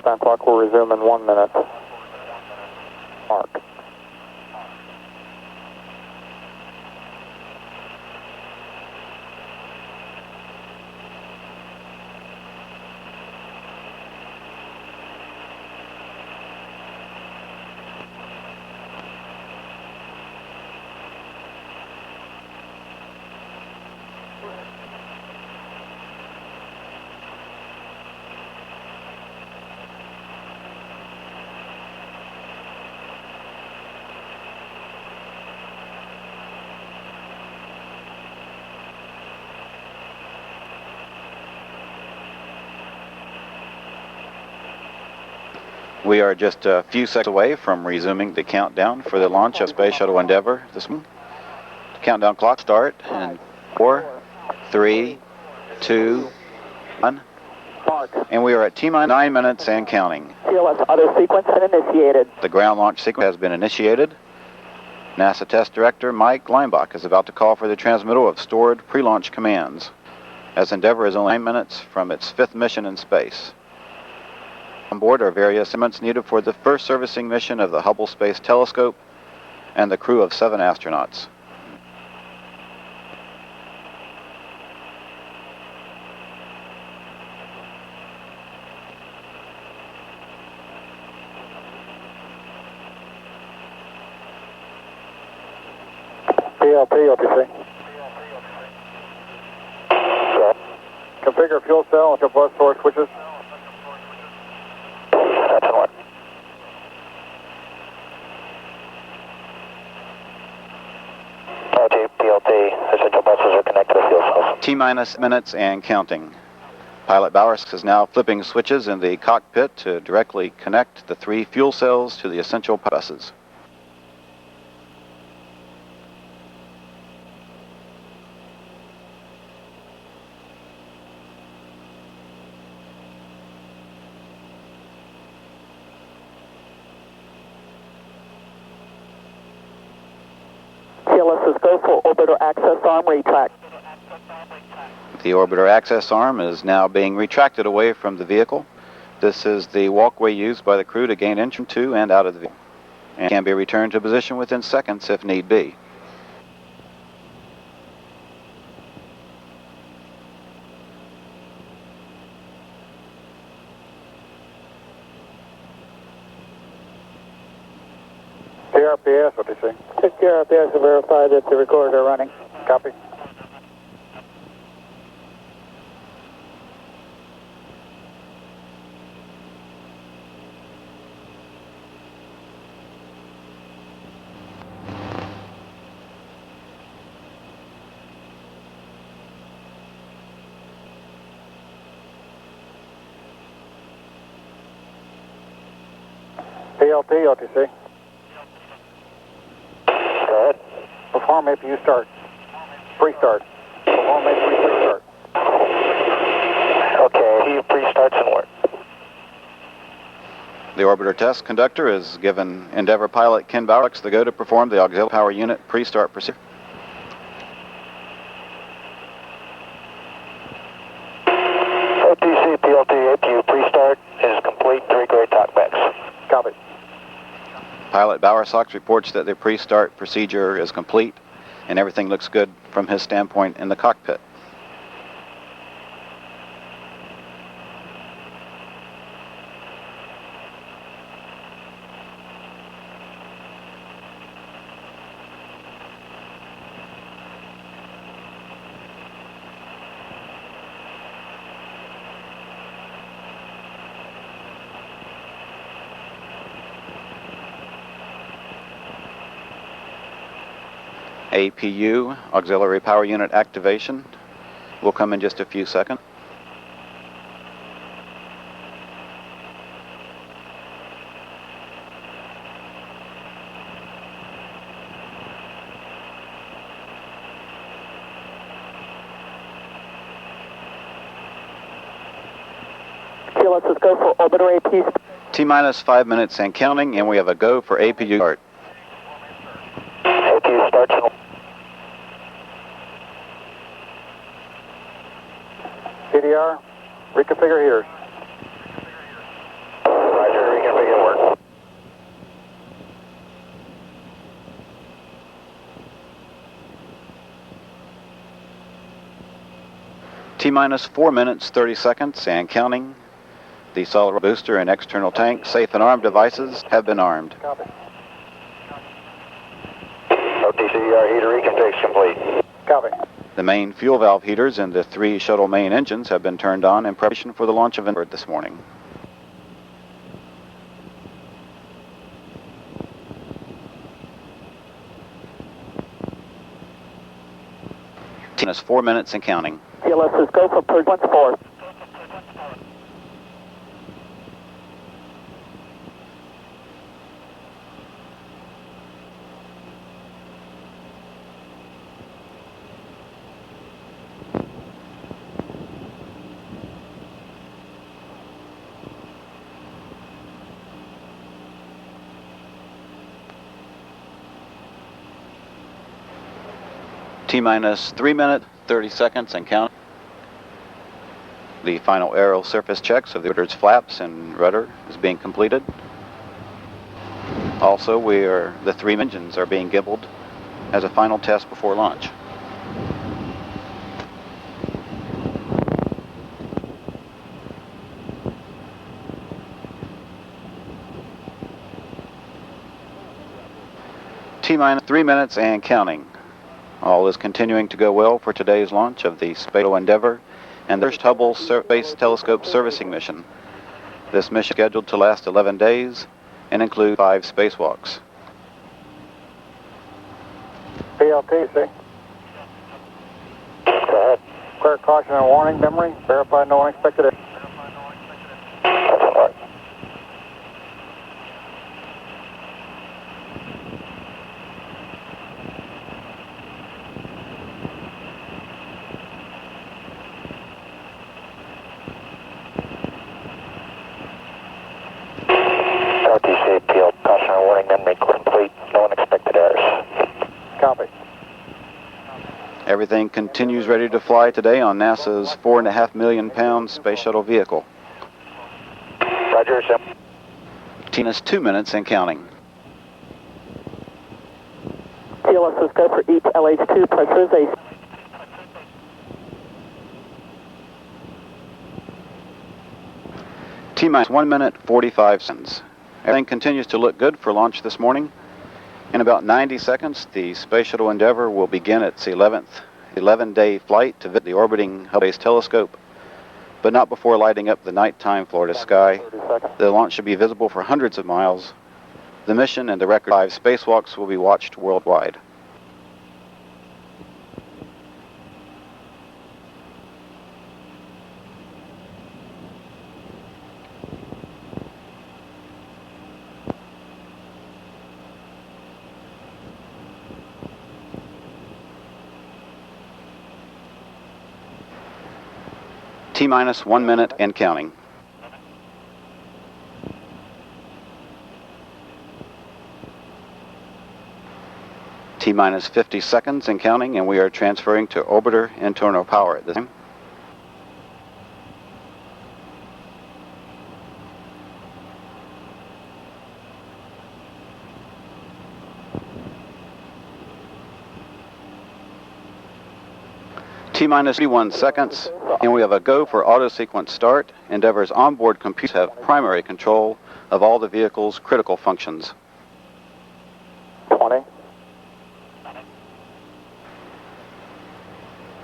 Time clock will resume in 1 minute. Mark. We are just a few seconds away from resuming the countdown for the launch of Space Shuttle Endeavour this morning. The countdown clock start in 4, 3, 2, 1. And we are at T-9 minutes and counting. CLS auto sequence has been initiated. The ground launch sequence has been initiated. NASA Test Director Mike Leimbach is about to call for the transmittal of stored pre-launch commands, as Endeavour is only 9 minutes from its 5th mission in space. On board are various instruments needed for the first servicing mission of the Hubble Space Telescope and the crew of 7 astronauts. PLT, OTC. Configure fuel cell and bus source switches. That's one. PLT, essential buses are connected to fuel cells. T-minus minutes and counting. Pilot Bowersox is now flipping switches in the cockpit to directly connect the 3 fuel cells to the essential buses. TLS's go for orbiter access arm retract. The orbiter access arm is now being retracted away from the vehicle. This is the walkway used by the crew to gain entry to and out of the vehicle, and can be returned to position within seconds if need be. TRPS, what do you say? Check TRPS to verify that the recorder are running. Copy. PLT, OTC. Go ahead. Perform APU start. Pre-start. Perform APU pre-start. Okay, APU pre-starts and work. The orbiter test conductor has given Endeavour pilot Ken Bowersox the go to perform the auxiliary power unit pre-start procedure. OTC, PLT, APU pre-start is complete. 3 grade talkbacks. Copy. Pilot Bowersox reports that the pre-start procedure is complete and everything looks good from his standpoint in the cockpit. APU, auxiliary power unit activation, will come in just a few seconds. TLS's go for orbiter APU. T-minus 5 minutes and counting, and we have a go for APU start. APU starts and CDR, reconfigure heaters. Roger, reconfigure work. T-minus 4 minutes, 30 seconds and counting. The solid booster and external tank, safe and armed devices have been armed. Copy. OTCR heater reconfig complete. Copy. The main fuel valve heaters and the 3 shuttle main engines have been turned on in preparation for the launch of Endeavour this morning. T-minus 4 minutes and counting. TLS's go for purge once more. T-minus 3 minutes, 30 seconds and count. The final aerial surface checks of the orbiter's flaps and rudder is being completed. Also, the 3 engines are being gimbaled as a final test before launch. T-minus 3 minutes and counting. All is continuing to go well for today's launch of the Space Shuttle Endeavour and the first Hubble Space Telescope servicing mission. This mission is scheduled to last 11 days and include 5 spacewalks. PLT, see? Go ahead. Clear caution and warning, memory. Verify no unexpected errors. That's all right. RTC, PL, caution and warning, memory complete, no unexpected errors. Copy. Everything continues ready to fly today on NASA's 4.5 million pound space shuttle vehicle. Roger, Sim. Tina's 2 minutes and counting. TLS is go for each LH2 pressurization. T-minus 1 minute, 45 seconds. Everything continues to look good for launch this morning. In about 90 seconds, the Space Shuttle Endeavour will begin its 11-day flight to visit the orbiting Hubble Space Telescope, but not before lighting up the nighttime Florida sky. The launch should be visible for hundreds of miles. The mission and the record 5 spacewalks will be watched worldwide. T-minus 1 minute and counting. T-minus 50 seconds and counting, and we are transferring to orbiter internal power at this time. T-minus 31 seconds, and we have a go for auto sequence start. Endeavour's onboard computers have primary control of all the vehicle's critical functions. 20.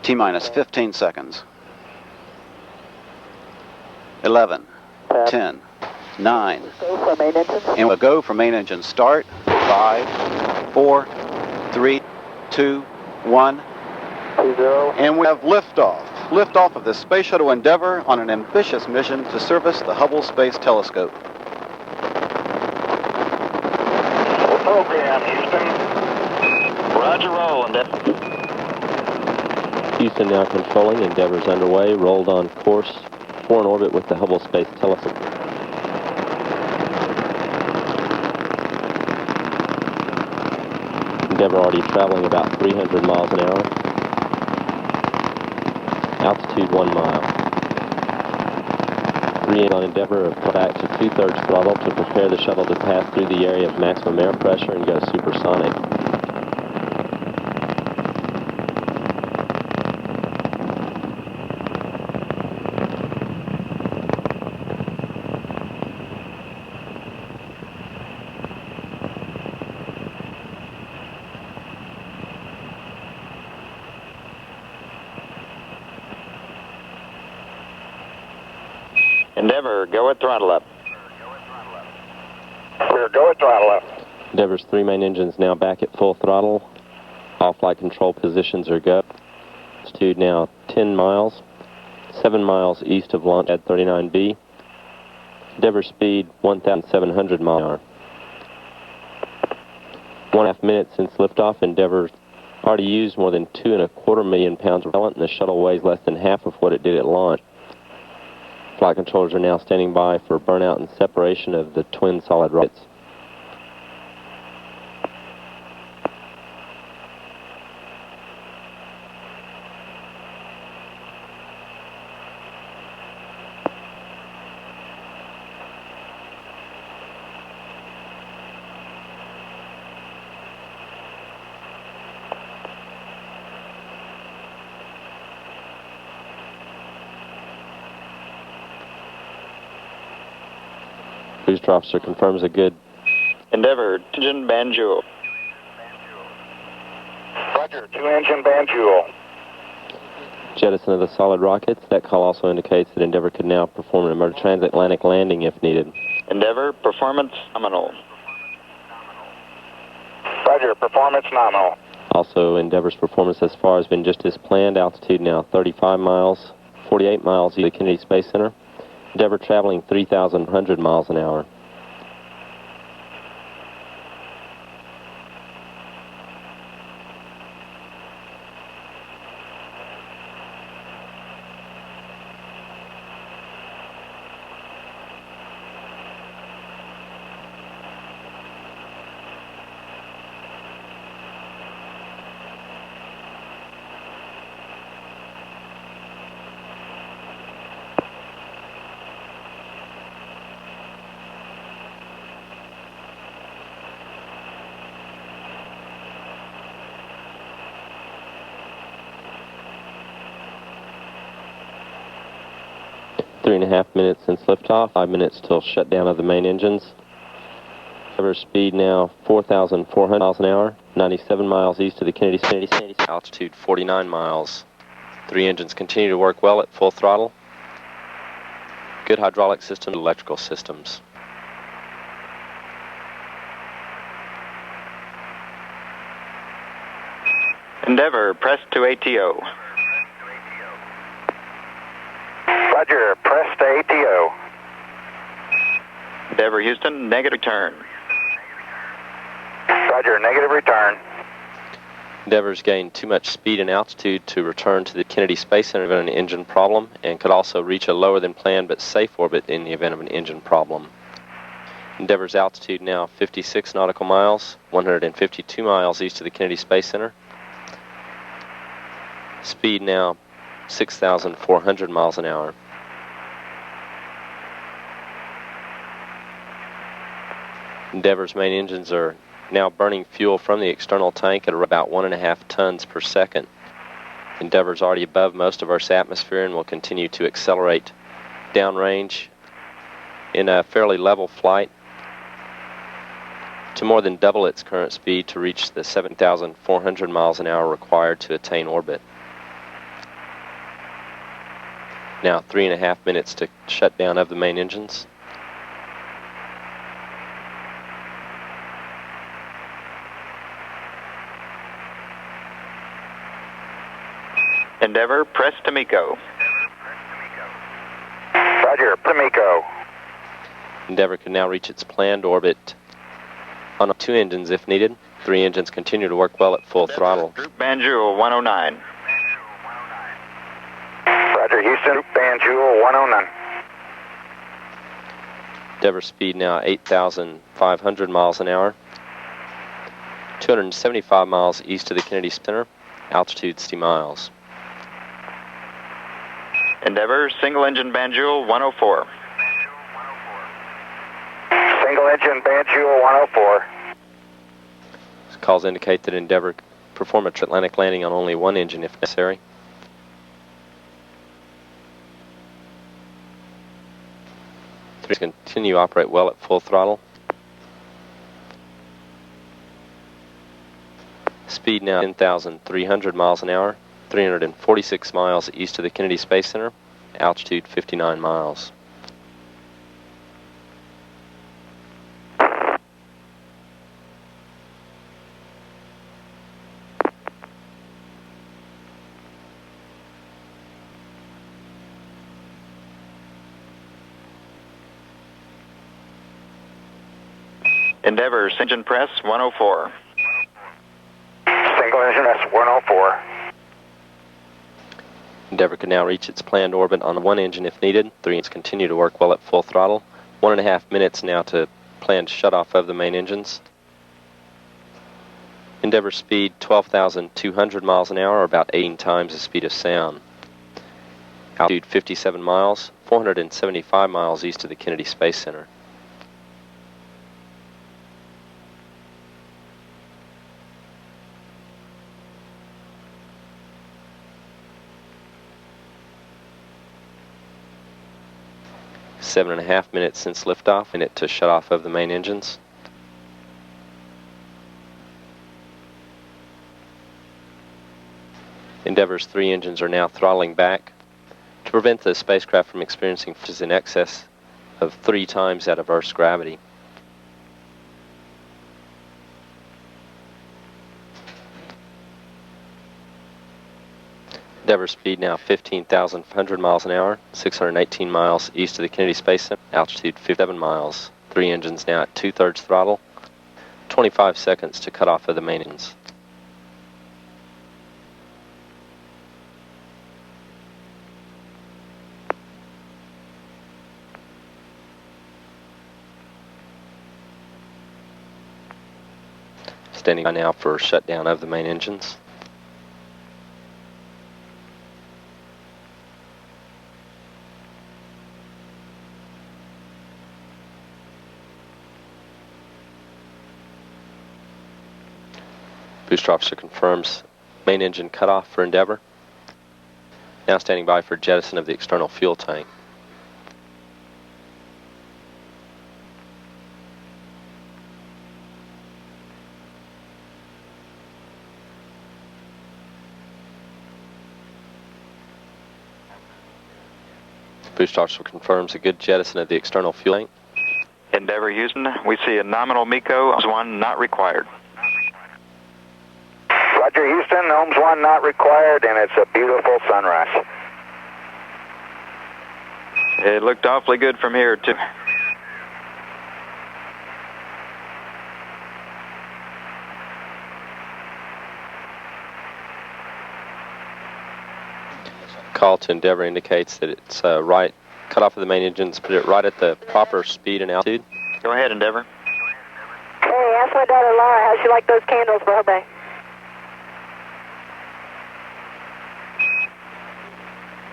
T-minus 15 seconds. 11, 10, 9, and we'll go for main engine start. 5, 4, 3, 2, 1. And we have liftoff. Liftoff of the Space Shuttle Endeavour on an ambitious mission to service the Hubble Space Telescope. Program, Houston. Roger, roll, Endeavour. Houston now controlling. Endeavour's underway. Rolled on course. 4 in orbit with the Hubble Space Telescope. Endeavour already traveling about 300 miles an hour. Altitude 1 mile. 3 on Endeavour are put back to 2/3 throttle to prepare the shuttle to pass through the area of maximum air pressure and go supersonic. Endeavour, go at throttle up. Clear, go at throttle up. Endeavour's 3 main engines now back at full throttle. All flight control positions are go. Altitude now 10 miles, 7 miles east of launch at 39B. Endeavour speed 1,700 miles an hour. 1.5 minutes since liftoff. Endeavour already used more than 2.25 million pounds of propellant, and the shuttle weighs less than half of what it did at launch. Flight controllers are now standing by for burnout and separation of the twin solid rockets. Booster officer confirms a good. Endeavour, engine banjo. Roger, 2-engine Banjul. Jettison of the solid rockets. That call also indicates that Endeavour could now perform an transatlantic landing if needed. Endeavour, performance nominal. Roger, performance nominal. Also, Endeavour's performance thus far has been just as planned. Altitude now 35 miles, 48 miles east of the Kennedy Space Center. Endeavour traveling 3,100 miles an hour. Three and a half minutes since liftoff, 5 minutes till shutdown of the main engines. Endeavour speed now 4,400 miles an hour, 97 miles east of the Kennedy Space Center. Altitude 49 miles. 3 engines continue to work well at full throttle. Good hydraulic system, electrical systems. Endeavour, press to ATO. Roger, press to ATO. Endeavour Houston, negative return. Roger, negative return. Endeavour's gained too much speed and altitude to return to the Kennedy Space Center in an engine problem, and could also reach a lower than planned but safe orbit in the event of an engine problem. Endeavour's altitude now 56 nautical miles, 152 miles east of the Kennedy Space Center. Speed now 6,400 miles an hour. Endeavour's main engines are now burning fuel from the external tank at about 1.5 tons per second. Endeavour's already above most of Earth's atmosphere and will continue to accelerate downrange in a fairly level flight to more than double its current speed to reach the 7,400 miles an hour required to attain orbit. Now 3.5 minutes to shutdown of the main engines. Endeavour, press to MECO. Roger, to MECO. Endeavour can now reach its planned orbit on 2 engines if needed. 3 engines continue to work well at full throttle. Group Banjul 109. Roger, Houston, Group Banjul 109. Endeavour speed now 8,500 miles an hour. 275 miles east of the Kennedy Center. Altitude 60 miles. Endeavour, single engine Banjul 104. Single engine Banjul 104. Calls indicate that Endeavour can perform a transatlantic landing on only 1 engine if necessary. Continue to operate well at full throttle. Speed now 10,300 miles an hour, 346 miles east of the Kennedy Space Center, altitude 59 miles. Endeavour, engine press 104. Single engine press 104. Endeavour can now reach its planned orbit on 1 engine if needed. 3 engines continue to work well at full throttle. 1.5 minutes now to planned shutoff of the main engines. Endeavour speed 12,200 miles an hour, or about 18 times the speed of sound. Altitude 57 miles, 475 miles east of the Kennedy Space Center. Seven and a half minutes since liftoff, minute to shut off of the main engines. Endeavour's 3 engines are now throttling back to prevent the spacecraft from experiencing forces in excess of 3 times that of Earth's gravity. Endeavour speed now 15,500 miles an hour, 618 miles east of the Kennedy Space Center, altitude 57 miles. 3 engines now at 2/3 throttle, 25 seconds to cut off of the main engines. Standing by now for shutdown of the main engines. Booster officer confirms main engine cutoff for Endeavour. Now standing by for jettison of the external fuel tank. Booster officer confirms a good jettison of the external fuel tank. Endeavour Houston, we see a nominal MECO, Ohms 1 not required. Roger Houston, Ohms 1 not required, and it's a beautiful sunrise. It looked awfully good from here, too. Call to Endeavour indicates that it's right, cut off of the main engines, put it right at the proper speed and altitude. Go ahead, Endeavour. Hey, ask my daughter Laura how she liked those candles for her day.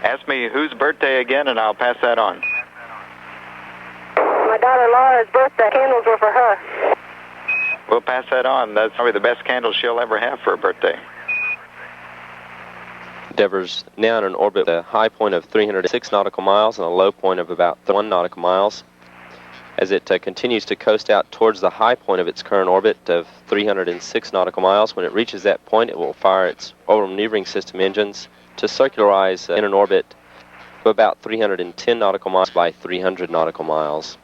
Ask me whose birthday again, and I'll pass that on. My daughter Laura's birthday candles were for her. We'll pass that on. That's probably the best candle she'll ever have for her birthday. Endeavour's now in an orbit with a high point of 306 nautical miles and a low point of about 1 nautical miles. As it continues to coast out towards the high point of its current orbit of 306 nautical miles, when it reaches that point, it will fire its orbital maneuvering system engines to circularize in an orbit of about 310 nautical miles by 300 nautical miles.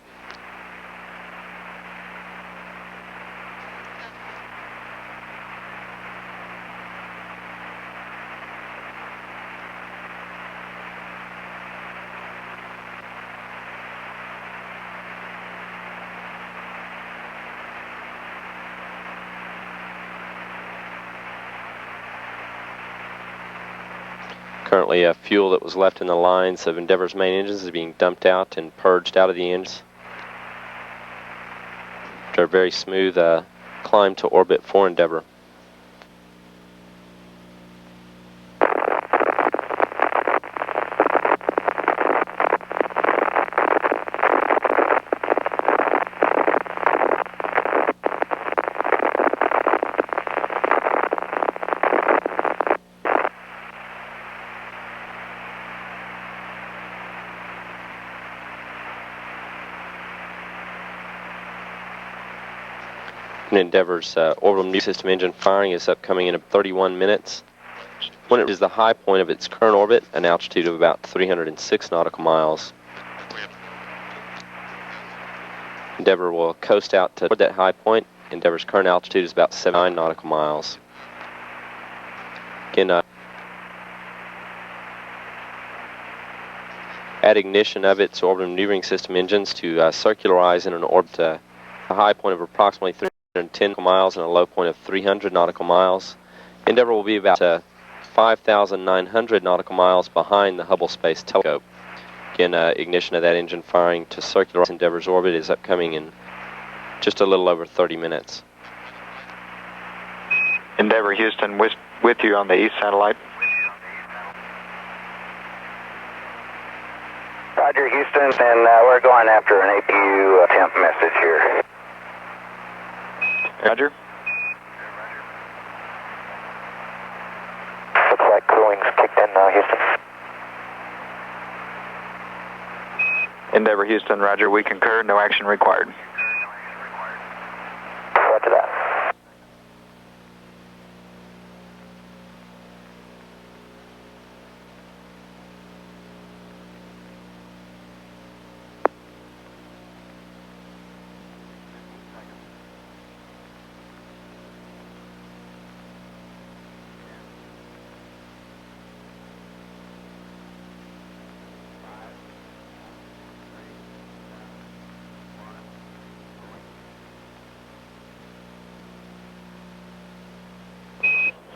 Currently, fuel that was left in the lines of Endeavour's main engines is being dumped out and purged out of the engines. After a very smooth climb to orbit for Endeavour. Endeavour's orbital maneuvering system engine firing is upcoming in 31 minutes. When it is the high point of its current orbit, an altitude of about 306 nautical miles. Endeavour will coast out toward that high point. Endeavour's current altitude is about 79 nautical miles. Again, add ignition of its orbital maneuvering system engines to circularize in an orbit a high point of approximately 310 nautical miles and a low point of 300 nautical miles. Endeavour will be about 5,900 nautical miles behind the Hubble Space Telescope. Again, ignition of that engine firing to circularize Endeavour's orbit is upcoming in just a little over 30 minutes. Endeavour Houston with you on the east satellite. Roger Houston, and we're going after an APU temp message here. Roger. Looks like cooling's kicked in now, Houston. Endeavour Houston, roger, we concur, no action required. Roger that.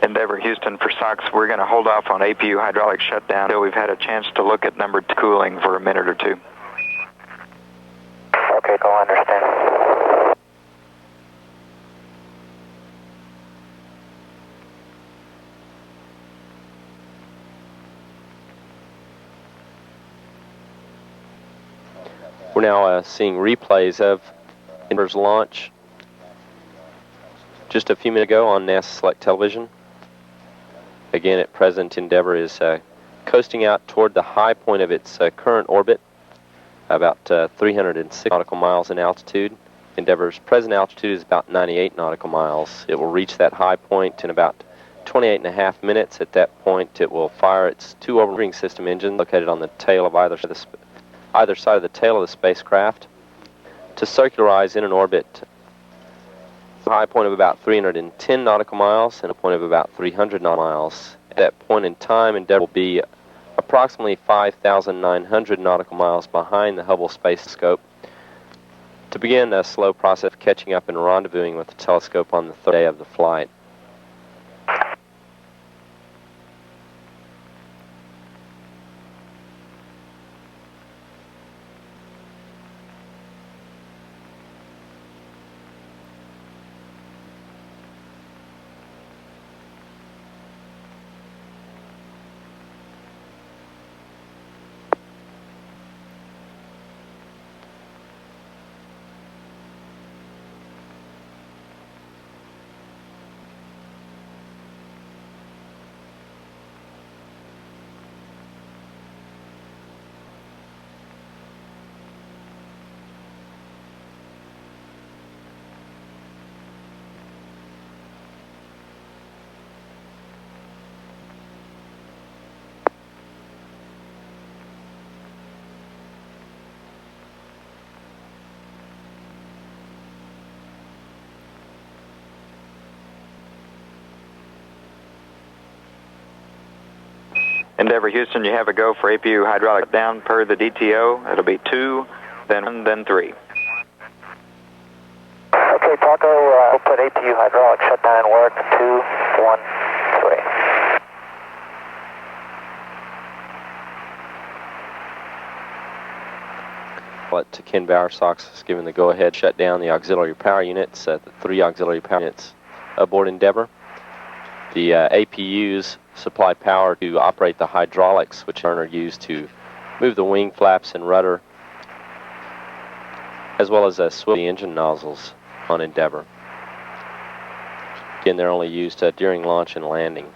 Endeavour Houston for SOX. We're going to hold off on APU hydraulic shutdown until we've had a chance to look at number 2 cooling for a minute or two. Okay, go understand. We're now seeing replays of Endeavour's launch just a few minutes ago on NASA Select Television. Again, at present, Endeavour is coasting out toward the high point of its current orbit, about 306 nautical miles in altitude. Endeavour's present altitude is about 98 nautical miles. It will reach that high point in about 28.5 minutes. At that point, it will fire its 2 orbiting system engines located on the tail of either side of the tail of the spacecraft to circularize in an orbit a high point of about 310 nautical miles and a point of about 300 nautical miles. At that point in time, Endeavour will be approximately 5,900 nautical miles behind the Hubble Space Telescope to begin a slow process of catching up and rendezvousing with the telescope on the 3rd day of the flight. Endeavour Houston, you have a go for APU hydraulic down per the DTO. It'll be 2, then 1, then 3. Okay, Taco, we'll put APU hydraulic shutdown in work. 2, 1, 3. But Ken Bowersox has given the go-ahead shut down the auxiliary power units, the 3 auxiliary power units aboard Endeavour. The APUs supply power to operate the hydraulics, which are used to move the wing flaps and rudder, as well as swivel the engine nozzles on Endeavour. Again, they're only used during launch and landing.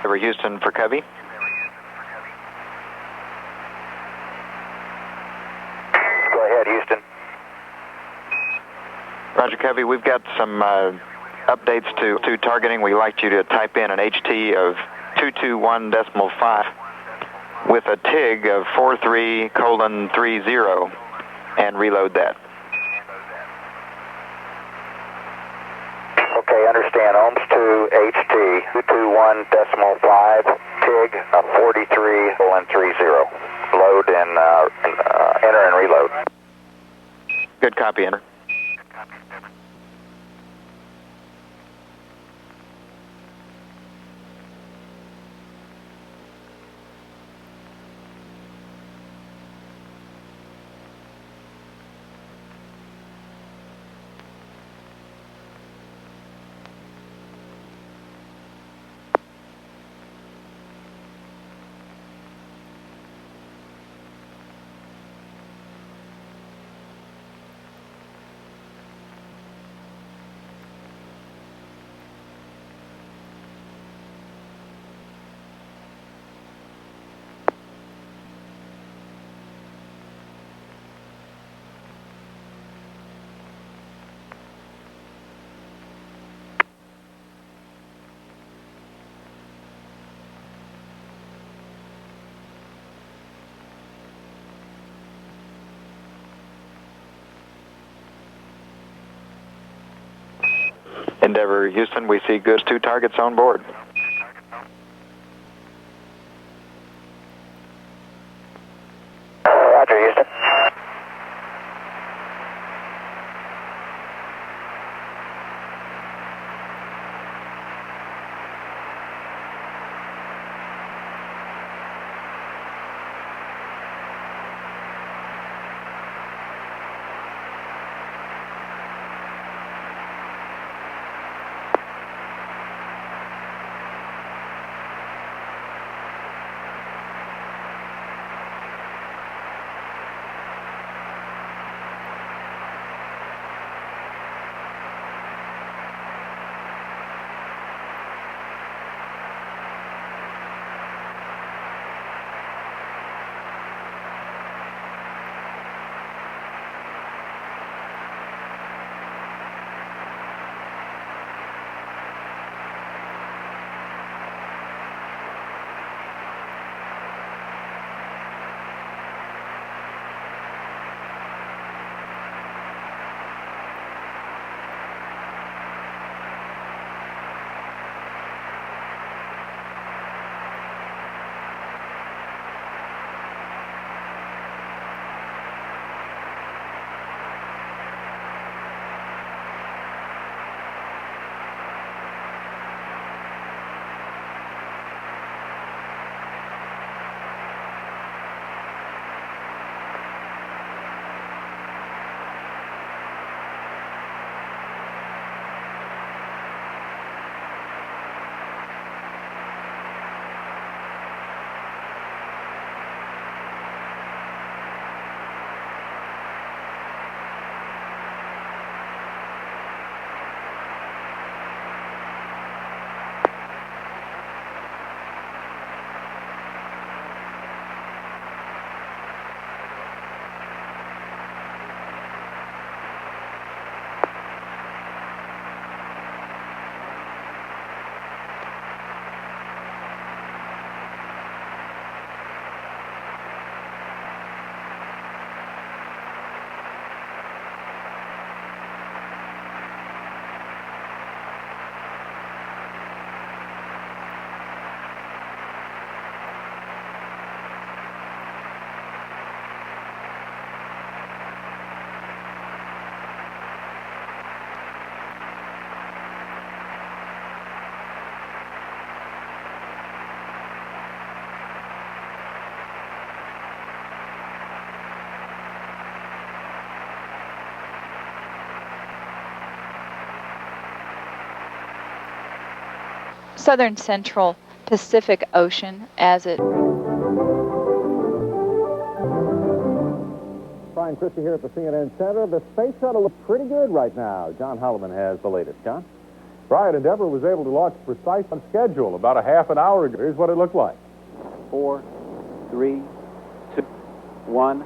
Over Houston for Covey. Go ahead, Houston. Roger, Covey, we've got some updates to targeting. We'd like you to type in an HT of 221.5 with a TIG of 43:30 and reload that. Okay, understand. Ohms to HT 221.5 TIG of 43:30. Load and enter and reload. Good copy, enter. Endeavour, Houston, we see good 2 targets on board. Roger, Houston. southern central Pacific Ocean as it... Brian Christie here at the CNN Center. The Space Shuttle looks pretty good right now. John Holloman has the latest. John? Brian, Endeavour was able to launch precise on schedule about a half an hour ago. Here's what it looked like. 4, 3, 2, 1.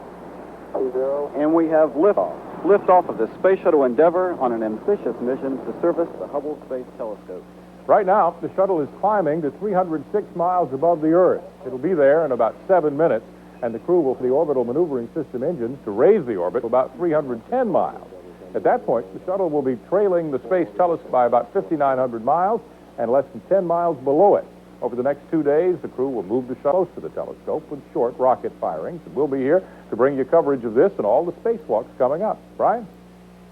20. And we have liftoff. Liftoff of the Space Shuttle Endeavour on an ambitious mission to service the Hubble Space Telescope. Right now, the shuttle is climbing to 306 miles above the Earth. It'll be there in about 7 minutes, and the crew will put the orbital maneuvering system engines to raise the orbit to about 310 miles. At that point, the shuttle will be trailing the Space Telescope by about 5,900 miles and less than 10 miles below it. Over the next 2 days, the crew will move the shuttle close to the telescope with short rocket firings. And we'll be here to bring you coverage of this and all the spacewalks coming up. Brian?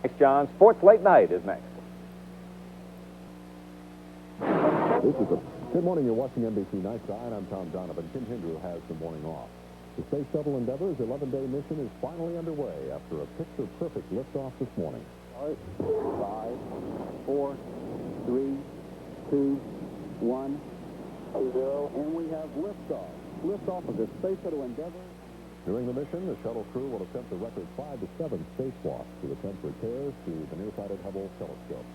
Thanks, John. Sports Late Night is next. Good morning. You're watching NBC Night Sky, and I'm Tom Donovan. Tim Hindrew has the morning off. The Space Shuttle Endeavour's 11-day mission is finally underway after a picture-perfect liftoff this morning. 5, 4, 3, 2, 1. 20. And we have liftoff. Liftoff of the Space Shuttle Endeavour. During the mission, the shuttle crew will attempt a record 5 to 7 spacewalks to attempt repairs to the nearsighted Hubble telescope.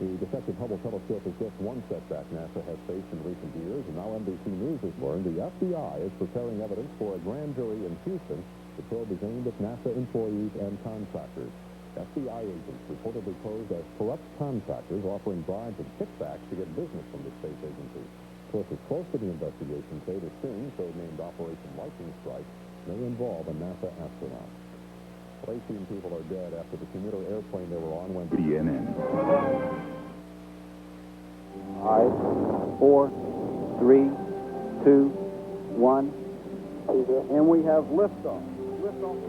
The defective Hubble telescope is just one setback NASA has faced in recent years, and now NBC News has learned the FBI is preparing evidence for a grand jury in Houston. The probe is aimed at NASA employees and contractors. FBI agents reportedly posed as corrupt contractors offering bribes and kickbacks to get business from the space agency. Sources close to the investigation say the sting, so-named Operation Lightning Strike, may involve a NASA astronaut. 18 people are dead after the commuter airplane they were on went CNN. 5, 4, 3, 2, 1. And we have liftoff.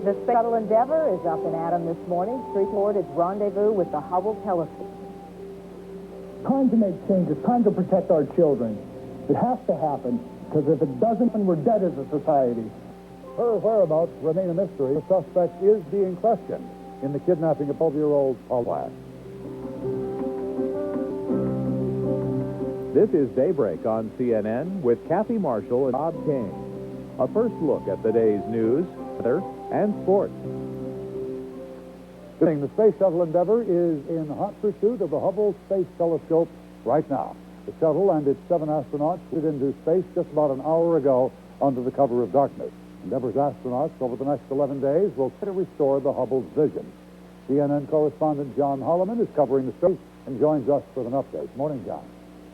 The Space Shuttle Endeavour is up and at 'em this morning, straight toward its rendezvous with the Hubble telescope. Time to make changes, time to protect our children. It has to happen, because if it doesn't, then we're dead as a society. Her whereabouts remain a mystery. The suspect is being questioned in the kidnapping of 12-year-old Paul Black. This is Daybreak on CNN with Kathy Marshall and Bob King. A first look at the day's news, weather, and sports. The Space Shuttle Endeavour is in hot pursuit of the Hubble Space Telescope right now. The shuttle and its 7 astronauts went into space just about an hour ago under the cover of darkness. Endeavour's astronauts over the next 11 days will try to restore the Hubble's vision. CNN correspondent John Holloman is covering the story and joins us with an update. Morning, John.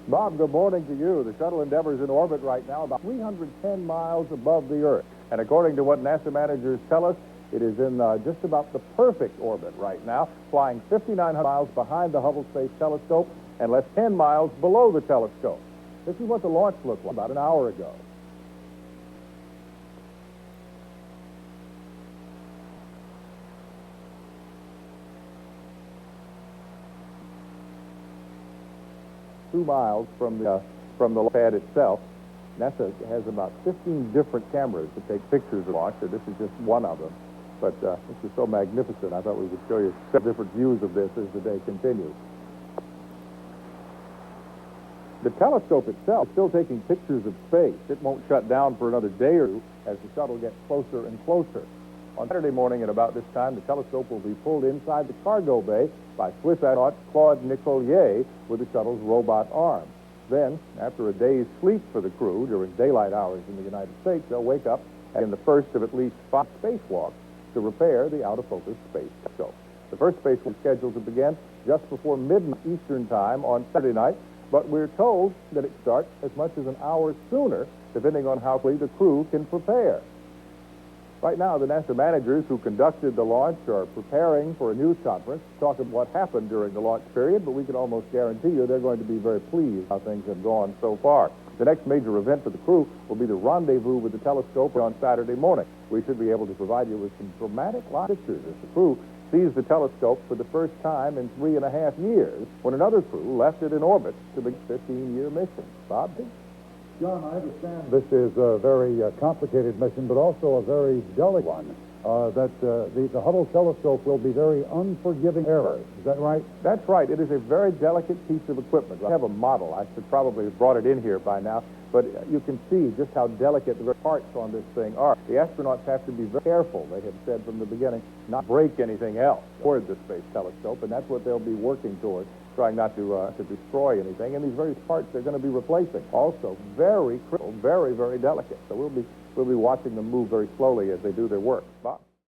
Bob, good morning to you. The Shuttle Endeavour is in orbit right now about 310 miles above the Earth. And according to what NASA managers tell us, it is in just about the perfect orbit right now, flying 5,900 miles behind the Hubble Space Telescope and less 10 miles below the telescope. This is what the launch looked like about an hour ago. Two miles from the pad itself. NASA has about 15 different cameras to take pictures of launch, so this is just one of them. But this is so magnificent, I thought we would show you several different views of this as the day continues. The telescope itself is still taking pictures of space. It won't shut down for another day or two as the shuttle gets closer and closer. On Saturday morning at about this time, the telescope will be pulled inside the cargo bay by Swiss astronaut Claude Nicollier with the shuttle's robot arm. Then, after a day's sleep for the crew during daylight hours in the United States, they'll wake up in the first of at least 5 spacewalks to repair the out-of-focus space telescope. The first spacewalk is scheduled to begin just before midnight Eastern time on Saturday night, but we're told that it starts as much as an hour sooner, depending on how quickly the crew can prepare. Right now, the NASA managers who conducted the launch are preparing for a news conference to talk about what happened during the launch period, but we can almost guarantee you they're going to be very pleased how things have gone so far. The next major event for the crew will be the rendezvous with the telescope on Saturday morning. We should be able to provide you with some dramatic live pictures as the crew sees the telescope for the first time in 3.5 years, when another crew left it in orbit to begin a 15-year mission. Bob? John, I understand this is a very complicated mission, but also a very delicate one. The Hubble telescope will be very unforgiving errors. Is that right? That's right. It is a very delicate piece of equipment. I have a model. I should probably have brought it in here by now, but you can see just how delicate the parts on this thing are. The astronauts have to be very careful, they have said from the beginning, not break anything else toward the space telescope, and that's what they'll be working toward trying not to destroy anything. And these various parts they're going to be replacing, also very critical, very, very delicate. So we'll be watching them move very slowly as they do their work. Bob?